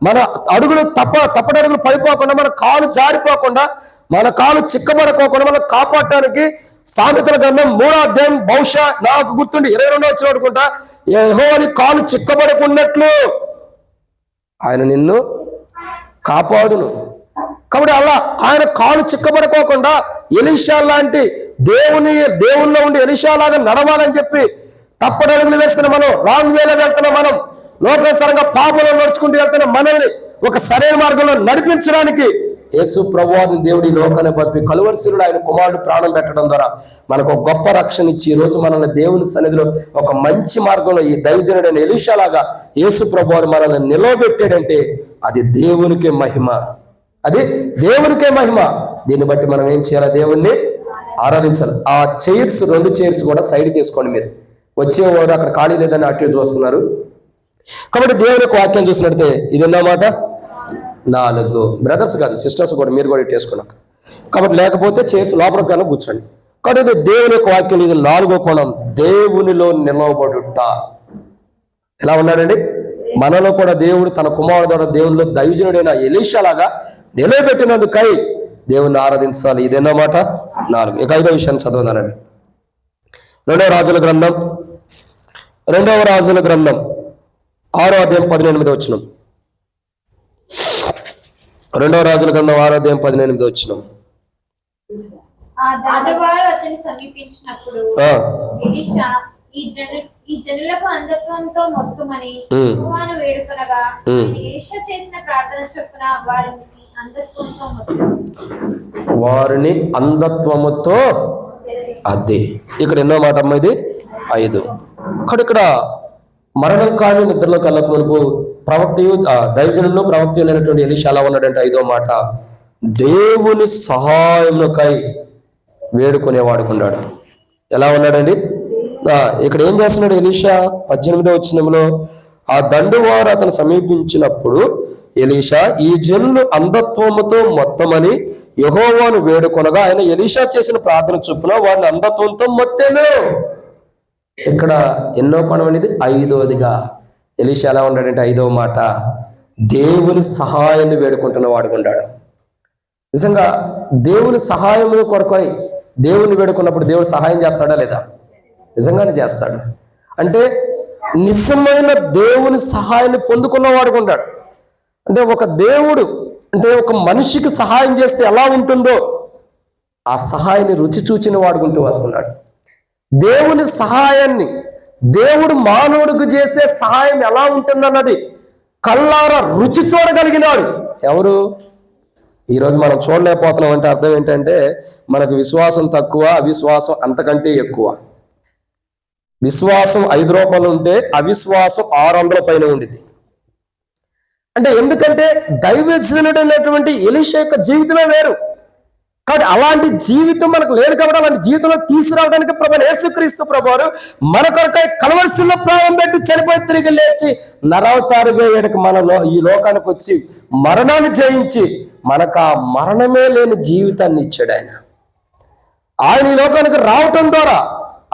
A: మన అడుగులు తప్పటడుగులు పడిపోకుండా, మన కాలు జారిపోకుండా, మన కాలు చిక్కబడుకోకుండా మనం కాపాడటానికి సామెతల గ్రంథం 3వ అధ్యాయం బహుశా నాకు గుర్తుండి 22వ వచనం అనుకుంటా, యెహోవాని కాలు చిక్కబడకున్నట్లు ఆయన నిన్ను కాపాడును. కాబట్టి అలా ఆయన కాలు చిక్కబడుకోకుండా ఎలీషా లాంటి దేవుల్లో ఉండి ఎలీషా లాగా నడవాలని చెప్పి తప్పడడుగులు వేస్తున్న మనం, రాంగ్ వేలో వెళ్తున్న మనం, లోకేశ్వరంగా పాపంలో నడుచుకుంటూ వెళ్తున్న మనల్ని ఒక సరైన మార్గంలో నడిపించడానికి యేసు ప్రభువారిని దేవుడి లోకాన్ని పంపి కలువరిశిలుడు ఆయన కుమారుడు ప్రాణం పెట్టడం ద్వారా మనకు ఒక గొప్ప రక్షణ ఇచ్చి ఈరోజు మనల్ని దేవుని సన్నిధిలో ఒక మంచి మార్గంలో ఈ దైవజనుడైన ఎలీషా లాగా యేసు ప్రభువారు మనల్ని నిలవబెట్టాడంటే అది దేవునికే మహిమ, అది దేవునికే మహిమ. దీన్ని బట్టి మనం ఏం చేయాలి? దేవుణ్ణి ఆరాధించాలి. ఆ చైర్స్ 2 చైర్స్ కూడా సైడ్ తీసుకోండి. మీరు వచ్చేవారు అక్కడ ఖాళీ లేదని అటు చూస్తున్నారు. కాబట్టి దేవుని యొక్క వాక్యం చూసినట్టే ఇది ఎన్నమాట? 4. బ్రదర్స్ కాదు, సిస్టర్స్ కూడా మీరు కూడా ఇట్టేసుకున్నాం. కాబట్టి లేకపోతే చేసి లోపలికి కానీ కూర్చోండి. కాబట్టి ఇది దేవుని యొక్క వాక్యం. ఇది 4వ కోణం, దేవునిలో నిలవబడుట. ఎలా ఉన్నాడండి? మనలో కూడా దేవుడు తన కుమారుడు ద్వారా దేవునిలో దైవజనుడైన ఎలీషా లాగా నిలబెట్టినందుకై దేవుణ్ణి ఆరాధించాలి. ఇదేన్నమాట 4. ఇక 5వ విషయాన్ని చదవదానండి. 2వ రాజుల గ్రంథం 6వ అధ్యాయం 18వ వచనం. 2వ రాజుల గ్రంథం 6వ అధ్యాయం 18వ వచనం.
C: ఆ దానివారు అతన్ని సమీపించినప్పుడు ఎలీషా ఈ జనులకు అంధత్వంతో మొత్తుమని యెహోవాను వేడుకొనగా ఎలీషా చేసిన ప్రార్థన చొప్పున
A: వారిని అంధత్వముతో అదే. ఇక్కడ ఎన్నో మాట అమ్మ? ఇది 5. ఇక్కడ మరణం కాని నిద్రలోకి వెళ్ళక మునుపు ప్రవక్తయు దైవజనుడు ప్రవక్త అయినటువంటి ఎలీషా ఎలా ఉన్నాడంటే 5వ మాట, దేవుని సహాయముకై వేడుకునేవాడుకున్నాడు. ఎలా ఉన్నాడండి? ఇక్కడ ఏం చేస్తున్నాడు ఎలీషా? 18వ వచనంలో ఆ దండువారు అతను సమీపించినప్పుడు ఎలీషా ఈ జనులు అంధత్వముతో మొత్తమని యెహోవాను వేడుకొనగా ఆయన ఎలీషా చేసిన ప్రార్థన చొప్పున వారిని అంధత్వంతో మొత్తేను. ఇక్కడ ఎన్నో కోణం అనేది 5వదిగా ఎలీషా ఎలా ఉన్నాడంటే 5వ మాట, దేవుని సహాయాన్ని వేడుకుంటున్న వాడుకుంటాడు. నిజంగా దేవుని సహాయం కొరకై దేవుని వేడుకున్నప్పుడు దేవుడు సహాయం చేస్తాడా లేదా? నిజంగానే చేస్తాడు. అంటే నిజమైన దేవుని సహాయాన్ని పొందుకున్న వాడుకుంటాడు. అంటే ఒక దేవుడు అంటే ఒక మనిషికి సహాయం చేస్తే ఎలా ఉంటుందో ఆ సహాయాన్ని రుచి చూచిన వాడుకుంటూ వస్తున్నాడు. దేవుని సహాయాన్ని, దేవుడు మానవుడికి చేసే సహాయం ఎలా ఉంటుందన్నది కళ్ళారా రుచి చూడగలిగినాడు. ఎవరు? ఈరోజు మనం చూడలేకపోతున్నాం. అంటే అర్థం ఏంటంటే మనకు విశ్వాసం తక్కువ, అవిశ్వాసం అంతకంటే ఎక్కువ. విశ్వాసం 5 రూపాయలు ఉంటే అవిశ్వాసం 600 పైన ఉండింది. అంటే ఎందుకంటే దైవజనుడైనటువంటి ఎలీషా యొక్క జీవితమే వేరు. కాబట్టి అలాంటి జీవితం మనకు లేదు కాబట్టి అలాంటి జీవితంలో తీసుకురావడానికి ప్రభువైన యేసుక్రీస్తు ప్రభువారు మన కొరకై కలవరిశిలో ప్రాణం పెట్టి చనిపోయి తిరిగి లేచి నరవతారుగా ఈడకి మనలో ఈ లోకానికి వచ్చి మరణాన్ని జయించి మనకు ఆ మరణమే లేని జీవితాన్ని ఇచ్చాడు. ఆయన ఈ లోకానికి రావటం ద్వారా,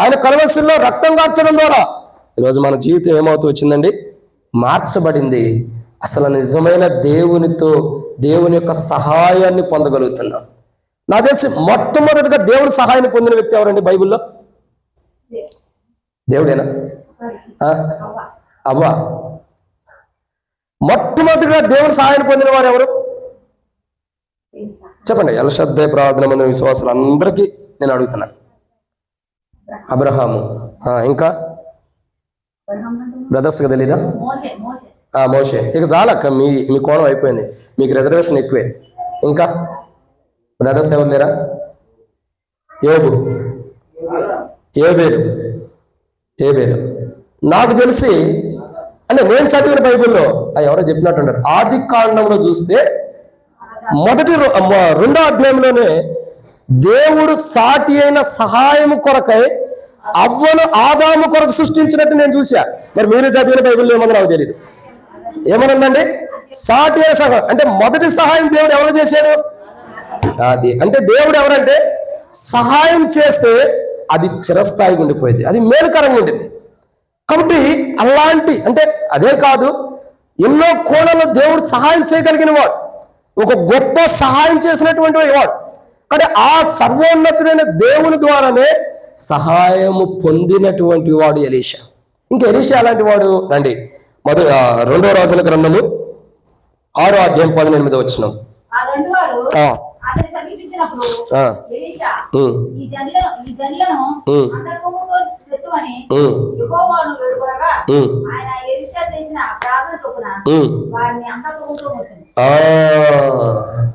A: ఆయన కలవరిశిలో రక్తం కార్చడం ద్వారా ఈరోజు మన జీవితం ఏమవుతూ వచ్చిందండి? మార్చబడింది. అసలు నిజమైన దేవునితో దేవుని యొక్క సహాయాన్ని పొందగలుగుతున్నాం. నాకు తెలిసి మొట్టమొదటిగా దేవుని సహాయాన్ని పొందిన వ్యక్తి ఎవరండి బైబిల్లో? దేవుడేనా? అవ్వా. మొట్టమొదటిగా దేవుని సహాయాన్ని పొందిన వారు ఎవరు చెప్పండి? ఎల్షద్దాయి ప్రార్థన మందిరం విశ్వాసులు అందరికీ నేను అడుగుతున్నాను. అబ్రహాము. ఇంకా బ్రదర్స్గా తెలీదా? మోషే. ఇక చాలక్క, మీ కోణం అయిపోయింది, మీకు రిజర్వేషన్ ఎక్కువే. ఇంకా బ్రదర్స్ ఎవరు లేరా? యోబు, ఏబేలు. నాకు తెలిసి అంటే నేను చదివిన బైబిల్లో ఎవరో చెప్పినట్టుంటారు, ఆది కాండంలో చూస్తే రెండో అధ్యాయంలోనే దేవుడు సాటి అయిన సహాయం కొరకై అవ్వను ఆదాము కొరకు సృష్టించినట్టు నేను చూసా. మరి మీరు చదివిన బైబిల్లో ఏమన్నా నాకు తెలియదు. ఏమనుందండి? సాటి అయిన సహాయం అంటే మొదటి సహాయం దేవుడు ఎవరు చేశాడు? అది అంటే దేవుడు ఎవరంటే సహాయం చేస్తే అది చిరస్థాయిగా ఉండిపోయింది, అది మేలుకరంగా ఉండింది. కాబట్టి అలాంటి అంటే అదే కాదు, ఎన్నో కోణాల్లో దేవుడు సహాయం చేయగలిగిన వాడు, ఒక గొప్ప సహాయం చేసినటువంటి వాడు. కానీ ఆ సర్వోన్నతుడైన దేవుని ద్వారానే సహాయము పొందినటువంటి వాడు ఎలీషా. ఇంకా ఎలీషా అలాంటి వాడు. రండి, రెండో రాజుల గ్రంథము 6వ అధ్యాయం 18వ వచనం.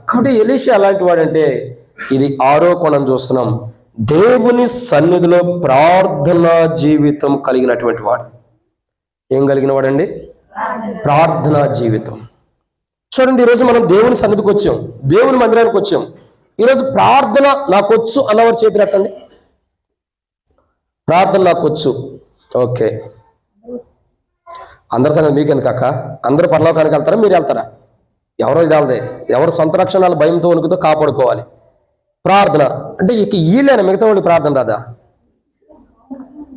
A: కాబట్టి ఎలీషా అలాంటి వాడంటే ఇది 6వ కోణం చూస్తున్నాం. దేవుని సన్నిధిలో ప్రార్థనా జీవితం కలిగినటువంటి వాడు. ఏం కలిగిన వాడండి? ప్రార్థనా జీవితం. చూడండి, ఈరోజు మనం దేవుని సన్నిధికి వచ్చాం, దేవుని మందిరానికి వచ్చాం. ఈరోజు ప్రార్థన నాకొచ్చు అన్నవారు చేతులు ఎత్తండి. ప్రార్థన నాకొచ్చు. ఓకే, అందరి సంగతి మీకెందుకు అక్క? అందరూ పరలోకానికి వెళ్తారా, మీరు వెళ్తారా? ఎవరో ఇది వెళ్దే, ఎవరు సొంత రక్షణాలు భయంతో వణుకుతో కాపాడుకోవాలి. ప్రార్థన అంటే ఇక వీళ్ళైనా మిగతా వాళ్ళు ప్రార్థన రాదా?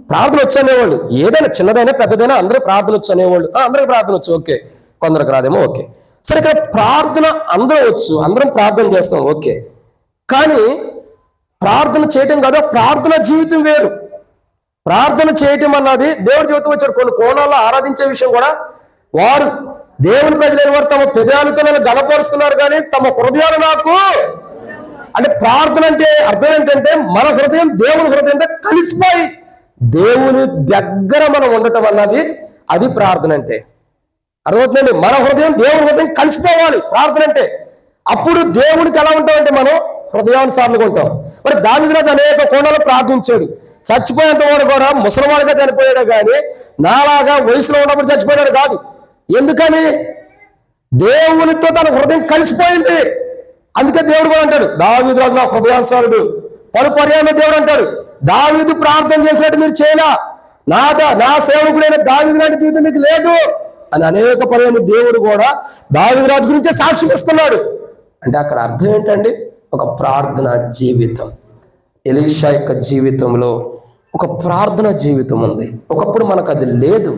A: ప్రార్థన వచ్చనేవాళ్ళు, ఏదైనా చిన్నదైనా పెద్దదైనా అందరూ ప్రార్థన వచ్చు అనేవాళ్ళు. అందరికి ప్రార్థన వచ్చు, ఓకే. కొందరికి రాదేమో, ఓకే. సరే, ఇక్కడ ప్రార్థన అందరూ వచ్చు, అందరం ప్రార్థన చేస్తాం, ఓకే. కానీ ప్రార్థన చేయటం కాదు, ప్రార్థన జీవితం వేరు. ప్రార్థన చేయటం అన్నది దేవుడి జీవితం వచ్చాడు. కొన్ని కోణాల్లో ఆరాధించే విషయం కూడా వారు దేవుని ప్రజలైన వారు తమ పెదాలతో నన్ను గణపరుస్తున్నారు, కానీ తమ హృదయాలు నాకు అంటే ప్రార్థన అంటే అర్థం ఏంటంటే మన హృదయం దేవుని హృదయంతో కలిసిపోయి దేవుని దగ్గర మనం ఉండటం అన్నది అది ప్రార్థన అంటే. అర్థమవుతుందండి? మన హృదయం దేవుని హృదయం కలిసిపోవాలి ప్రార్థన అంటే. అప్పుడు దేవుడికి ఎలా ఉంటామంటే మనం హృదయానుసారంగా ఉంటాం. మరి దావీదు రాజు అనేక కోణాలు ప్రార్థించాడు. చచ్చిపోయేంత వాడు కూడా ముసలివాడిగా చనిపోయాడు, కానీ నాలాగా వయసులో ఉన్నప్పుడు చచ్చిపోయాడు కాదు. ఎందుకని? దేవునితో తన హృదయం కలిసిపోయింది. అందుకే దేవుడు కూడా అంటాడు, దావీదు రాజు నా హృదయానుసారుడు. పర్యాయంలో దేవుడు అంటాడు, దావీదు ప్రార్థన చేసినట్టు మీరు చేయలా, నా సేవకుడైన దావీదు లాంటి జీవితం మీకు లేదు అని అనేక పర్యాలు దేవుడు కూడా దావీదు రాజు గురించే సాక్ష్యం ఇస్తున్నాడు. అంటే అక్కడ అర్థం ఏంటండి? ఒక ప్రార్థన జీవితం. ఎలీషా యొక్క జీవితంలో ఒక ప్రార్థన జీవితం ఉంది. ఒకప్పుడు మనకు అది లేదు,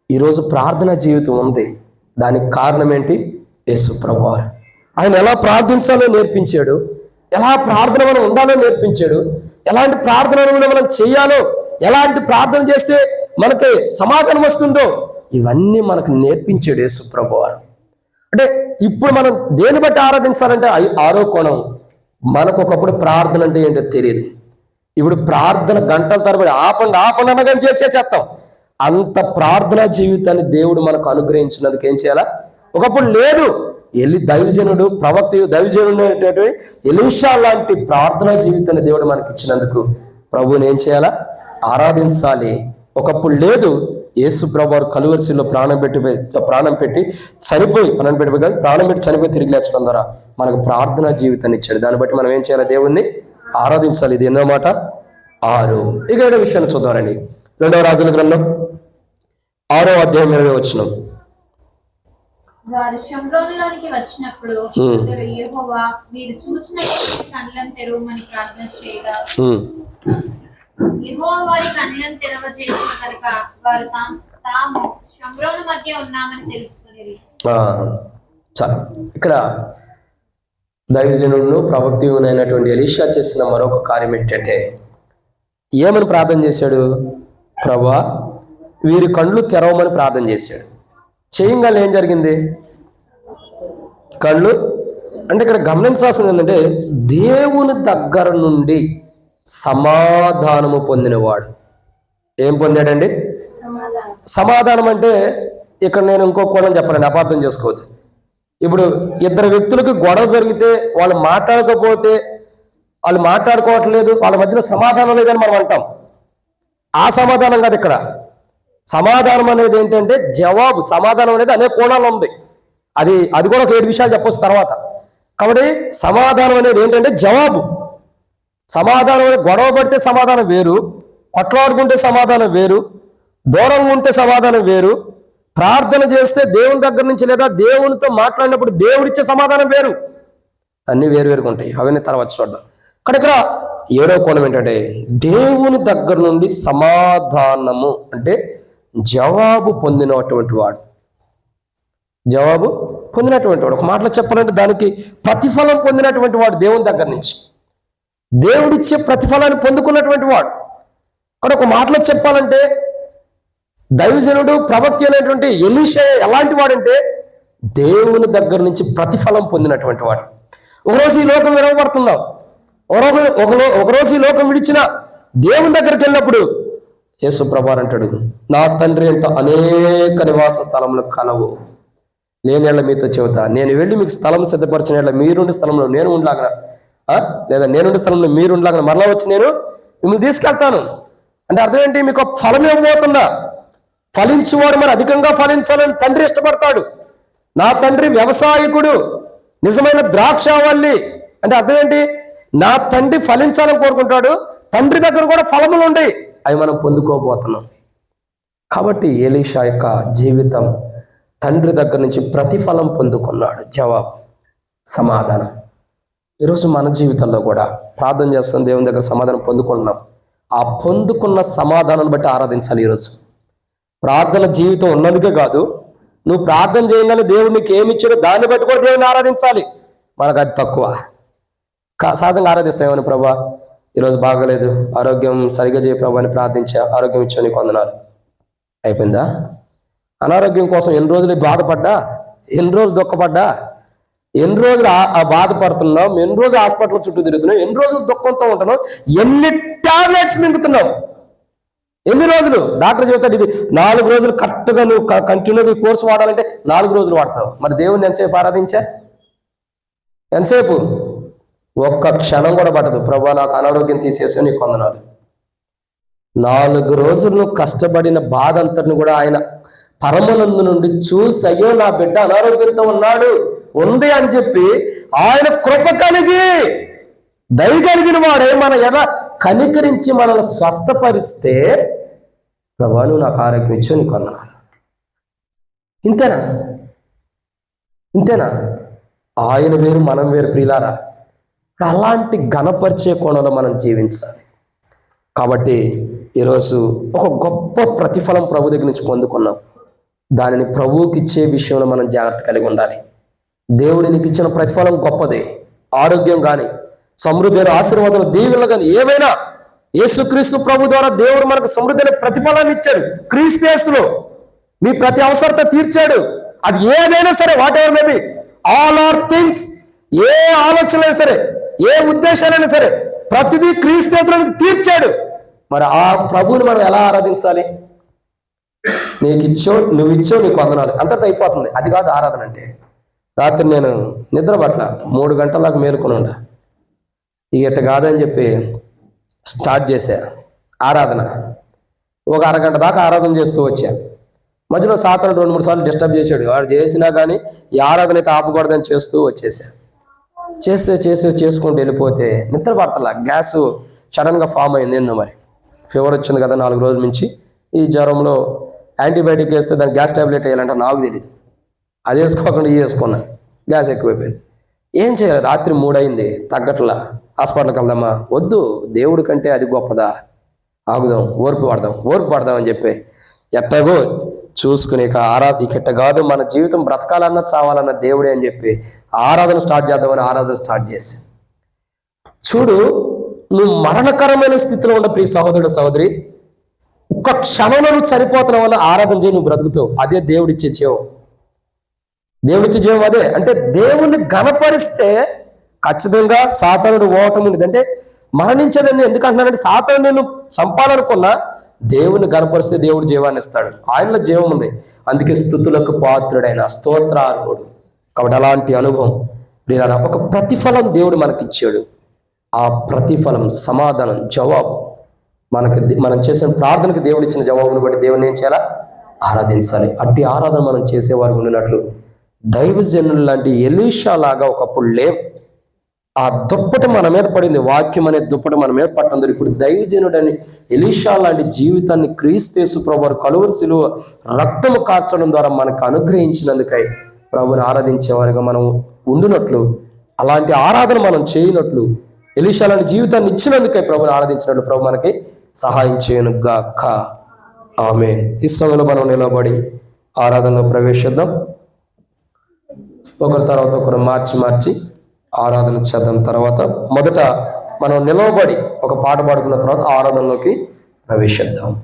A: ఈరోజు ప్రార్థన జీవితం ఉంది. దానికి కారణం ఏంటి? యేసు ప్రభువారు. ఆయన ఎలా ప్రార్థించాలో నేర్పించాడు, ఎలా ప్రార్థన మనం ఉండాలో నేర్పించాడు, ఎలాంటి ప్రార్థనలు మనం చేయాలో, ఎలాంటి ప్రార్థన చేస్తే మనకి సమాధానం వస్తుందో ఇవన్నీ మనకు నేర్పించాడు యేసు ప్రభువారు. అంటే ఇప్పుడు మనం దేని బట్టి ఆరాధించాలంటే 6వ కోణం. మనకు ఒకప్పుడు ప్రార్థన అంటే ఏంటో తెలియదు. ఇప్పుడు ప్రార్థన గంటల తరబడి ఆపండి అనగానే చేస్తాం. అంత ప్రార్థనా జీవితాన్ని దేవుడు మనకు అనుగ్రహించినందుకు ఏం చేయాలా? ఒకప్పుడు లేదు. దైవజనుడు, ప్రవక్త, దైవజనుడు ఎలీషా లాంటి ప్రార్థనా జీవితాన్ని దేవుడు మనకి ఇచ్చినందుకు ప్రభువుని ఏం చేయాలా? ఆరాధించాలి. ఒకప్పుడు లేదు. యేసు ప్రభువారు కలువరిశిలో ప్రాణం పెట్టి చనిపోయి తిరిగి లేచడం ద్వారా మనకు ప్రార్థనా జీవితాన్ని ఇచ్చాడు. దాన్ని బట్టి మనం ఏం చేయాలి? దేవుణ్ణి ఆరాధించాలి. ఇది ఎన్నో మాట? 6. ఇక 7వ విషయాన్ని చూద్దామండి. 2వ రాజుల గ్రంథం 6వ అధ్యాయం 20వ వచనం.
C: వారు షోమ్రోనులోనికి వచ్చినప్పుడు యెహోవా మీరు చూచినట్టు కళ్ళను తెరవమని ప్రార్థన చేయగా యెహోవా వారి కళ్ళను తెరవచేసిన కనుక వారు తాము షోమ్రోను మధ్య ఉన్నామని తెలుసుకునేది.
A: చాలా ఇక్కడ దైవజనుడు ప్రవక్తయునైనటువంటి ఎలీషా చేసిన మరొక కార్యం ఏంటంటే, ఏమని ప్రార్థన చేశాడు? ప్రభువా వీరి కళ్ళు తెరవమని ప్రార్థన చేశాడు. చేయంగానే ఏం జరిగింది? కళ్ళు అంటే ఇక్కడ గమనించాల్సింది ఏంటంటే, దేవుని దగ్గర నుండి సమాధానము పొందినవాడు. ఏం పొందాడండి?
C: సమాధానం.
A: సమాధానం అంటే ఇక్కడ నేను ఇంకో కోణం చెప్పాలండి, అపార్థం చేసుకోవద్దు. ఇప్పుడు ఇద్దరు వ్యక్తులకు గొడవ జరిగితే వాళ్ళు మాట్లాడకపోతే, వాళ్ళు మాట్లాడుకోవట్లేదు, వాళ్ళ మధ్యలో సమాధానం లేదని మనం అంటాం. ఆ సమాధానం కాదు ఇక్కడ. సమాధానం అనేది ఏంటంటే జవాబు. సమాధానం అనేది అనేక కోణాలు ఉంది. అది కూడా ఒక 7 విషయాలు చెప్పొచ్చు తర్వాత. కాబట్టి సమాధానం అనేది ఏంటంటే జవాబు. సమాధానం అనేది గొడవ పడితే సమాధానం వేరు, కొట్లాడుకుంటే సమాధానం వేరు, దూరంగా ఉంటే సమాధానం వేరు, ప్రార్థన చేస్తే దేవుని దగ్గర నుంచి లేదా దేవునితో మాట్లాడినప్పుడు దేవుడిచ్చే సమాధానం వేరు. అన్ని వేరువేరుగా ఉంటాయి. అవన్నీ తర్వాత చూద్దాం. కానీ ఇక్కడ 7వ కోణం ఏంటంటే దేవుని దగ్గర నుండి సమాధానము అంటే జవాబు పొందినటువంటి వాడు. జవాబు పొందినటువంటి వాడు, ఒక మాటలో చెప్పాలంటే దానికి ప్రతిఫలం పొందినటువంటి వాడు దేవుని దగ్గర నుంచి. దేవుడిచ్చే ప్రతిఫలాన్ని పొందుకున్నటువంటి వాడు. ఇక్కడ ఒక మాటలో చెప్పాలంటే దైవజనుడు ప్రవక్త అయినటువంటి ఎలీషా ఎలాంటి వాడంటే దేవుని దగ్గర నుంచి ప్రతిఫలం పొందినటువంటి వాడు. ఒకరోజు ఈ లోకం విడవబడుతున్నాం, ఒకరోజు ఈ లోకం విడిచిన దేవుని దగ్గరికి వెళ్ళినప్పుడు యేసు ప్రభువు అంటాడు, నా తండ్రి అంట అనేక నివాస స్థలములు కలవు, నేనేళ్ళ మీతో చెబుతా, నేను వెళ్ళి మీకు స్థలం సిద్ధపరిచిన మీరుండే స్థలంలో నేను ఉండలాగన, లేదా నేనుండే స్థలంలో మీరు ఉండలాగన మరలా వచ్చి నేను మిమ్మల్ని తీసుకెళ్తాను. అంటే అర్థం ఏంటి? మీకు ఫలం ఇవ్వబోతున్నా. ఫలించేవాడు మరి అధికంగా ఫలించాలని తండ్రి ఇష్టపడతాడు. నా తండ్రి వ్యవసాయకుడు, నిజమైన ద్రాక్షావల్లి. అంటే అర్థం ఏంటి? నా తండ్రి ఫలించాలని కోరుకుంటాడు. తండ్రి దగ్గర కూడా ఫలములు ఉండి అవి మనం పొందుకోబోతున్నాం. కాబట్టి ఎలీషా యొక్క జీవితం తండ్రి దగ్గర నుంచి ప్రతిఫలం పొందుకున్నాడు. జవాబు సమాధానం. ఈరోజు మన జీవితంలో కూడా ప్రార్థన చేస్తాం, దేవుని దగ్గర సమాధానం పొందుకుంటున్నాం. ఆ పొందుకున్న సమాధానాన్ని బట్టి ఆరాధించాలి. ఈరోజు ప్రార్థన జీవితం ఉన్నదిగా కాదు, నువ్వు ప్రార్థన చేయాలని దేవుడు నీకు ఏమి ఇచ్చాడో దాన్ని బట్టి కూడా దేవుడిని ఆరాధించాలి. మనకు అది తక్కువ. సహజంగా ఆరాధిస్తామని, ప్రభా ఈరోజు బాగలేదు, ఆరోగ్యం సరిగా చేయ ప్రభా అని ప్రార్థించా, ఆరోగ్యం ఇచ్చా, నీకు వందనాలు. అయిపోయిందా? అనారోగ్యం కోసం ఎన్ని రోజులు బాధపడ్డా, ఎన్ని రోజులు దుఃఖపడ్డా, ఎన్ని రోజులు ఆ బాధపడుతున్నాం, ఎన్ని రోజులు హాస్పిటల్ చుట్టూ తిరుగుతున్నాం, ఎన్ని రోజులు దుఃఖంతో ఉంటున్నాం, ఎన్ని టాబ్లెట్స్ మింగుతున్నాం, ఎన్ని రోజులు? డాక్టర్ చెబుతాడు ఇది 4 రోజులు కరెక్ట్గా నువ్వు కంటిన్యూగా కోర్సు వాడాలంటే 4 రోజులు వాడతావు. మరి దేవుణ్ణి ఎంతసేపు ఆరాధించా? ఎంతసేపు? ఒక్క క్షణం కూడా పట్టదు. ప్రభా నాకు అనారోగ్యం తీసేసే నీకు వందనాలు. 4 రోజులు నువ్వు కష్టపడిన బాధ అంతటిని కూడా ఆయన పరమనందు నుండి చూసి, అయ్యో నా బిడ్డ అనారోగ్యంతో ఉంది అని చెప్పి ఆయన కృప కలిగి దయ కలిగిన వాడే మన ఎలా కనికరించి మనల్ని స్వస్థపరిస్తే, ప్రభా నువ్వు నాకు ఆరోగ్యం ఇచ్చో నీకు వందనాలు. ఇంతేనా? ఆయన వేరు మనం వేరు ప్రియులారా. అలాంటి ఘనపరిచే కోణంలో మనం జీవించాలి. కాబట్టి ఈరోజు ఒక గొప్ప ప్రతిఫలం ప్రభు దగ్గర నుంచి పొందుకున్నాం. దానిని ప్రభువుకి ఇచ్చే విషయంలో మనం జాగ్రత్త కలిగి ఉండాలి. దేవుడు నీకు ఇచ్చిన ప్రతిఫలం గొప్పదే. ఆరోగ్యం కానీ, సమృద్ధి, ఆశీర్వాదాలు, దీవెనలు కానీ ఏవైనా యేసుక్రీస్తు ప్రభు ద్వారా దేవుడు మనకు సమృద్ధి ప్రతిఫలాన్ని ఇచ్చాడు. క్రీస్తు యేసులో మీ ప్రతి అవసరత తీర్చాడు. అది ఏదైనా సరే, whatever maybe, all or things, ఏ ఆలోచనైనా సరే, ఏ ఉద్దేశాలైనా సరే, ప్రతిదీ క్రీస్తు యేసులో తీర్చాడు. మరి ఆ ప్రభువుని మనం ఎలా ఆరాధించాలి? నువ్వు ఇచ్చో నీకు వందనాలు, అంతటితో అయిపోతుంది. అది కాదు ఆరాధన అంటే. రాత్రి నేను నిద్ర పట్ల 3 గంటల దాకా మేలుకొని ఉండా. ఇట కాదని చెప్పి స్టార్ట్ చేశా ఆరాధన. ఒక అరగంట దాకా ఆరాధన చేస్తూ వచ్చా. మధ్యలో సాతాను 2-3 సార్లు డిస్టర్బ్ చేశాడు. వాడు చేసినా కానీ ఈ ఆరాధన అయితే ఆపకూడదని చేస్తూ వచ్చేసా. చేసుకుంటూ వెళ్ళిపోతే నిద్ర పడతలా. గ్యాస్ సడన్గా ఫామ్ అయింది. ఏందో మరి ఫీవర్ వచ్చింది కదా 4 రోజుల నుంచి. ఈ జ్వరంలో యాంటీబయాటిక్ వేస్తే దానికి గ్యాస్ ట్యాబ్లెట్ వేయాలంటే నాకు తెలియదు. అది వేసుకోకుండా వేసుకున్నా, గ్యాస్ ఎక్కువైపోయింది. ఏం చేయాలి? రాత్రి 3 అయింది, తగ్గట్లా. హాస్పిటల్కి వెళ్దామా? వద్దు, దేవుడి కంటే అది గొప్పదా, ఆగుదాం, ఓర్పు పడదాం అని చెప్పి ఎట్టగో చూసుకుని ఇక కాదు, మన జీవితం బ్రతకాలన్నా చావాలన్న దేవుడే అని చెప్పి ఆరాధన స్టార్ట్ చేద్దామని ఆరాధన స్టార్ట్ చేసి, చూడు నువ్వు మరణకరమైన స్థితిలో ఉన్న ప్రియ సహోదరుడు సహోదరి, ఒక్క క్షణంలో నువ్వు చనిపోతున్నావు వల్ల ఆరాధన చేయి, నువ్వు బ్రతుకుతావు. అదే దేవుడిచ్చే జీవం. అదే అంటే దేవుణ్ణి ఘనపరిస్తే ఖచ్చితంగా సాతానుడు ఓటమి ఉండేది. అంటే మరణించదని ఎందుకు అంటున్నానంటే సాతాను నేను చంపాలనుకున్నా దేవుని గనపరిస్తే దేవుడు జీవాన్ని ఇస్తాడు. ఆయనలో జీవం ఉంది. అందుకే స్తుతులకు పాత్రుడైన స్తోత్రార్హుడు. కాబట్టి అలాంటి అనుభవం ప్రియులారా, ఒక ప్రతిఫలం దేవుడు మనకిచ్చాడు. ఆ ప్రతిఫలం, సమాధానం, జవాబు మనం చేసిన ప్రార్థనకి దేవుడు ఇచ్చిన జవాబును బట్టి దేవుని ఏం చేయాలా? ఆరాధించాలి. అట్టి ఆరాధన మనం చేసేవారు ఉండినట్లు దైవజనులు లాంటి ఎలీషా లాగా ఒకప్పుడు లేం. ఆ దుప్పటి మన మీద పడింది, వాక్యం అనే దుప్పటి మన మీద పట్టంది. ఇప్పుడు దైవజనుడని ఎలీషా లాంటి జీవితాన్ని క్రీస్తు యేసు ప్రభువు కలువరి శిలువ రక్తము కార్చడం ద్వారా మనకు అనుగ్రహించినందుకై ప్రభుని ఆరాధించేవారిగా మనం ఉండినట్లు, అలాంటి ఆరాధన మనం చేయనట్లు, ఎలీషా లాంటి జీవితాన్ని ఇచ్చినందుకై ప్రభుని ఆరాధించినట్లు ప్రభు మనకి సహాయం చేయను గాక. ఆమేన్. ఈ సమయంలో మనం నిలబడి ఆరాధనలో ప్రవేశిద్దాం. ఒకరి తర్వాత ఒకరు మార్చి ఆరాధన చేద్దాం. తర్వాత మొదట మనం నిలవబడి ఒక పాట పాడుకున్న తర్వాత ఆరాధనలోకి ప్రవేశిద్దాం.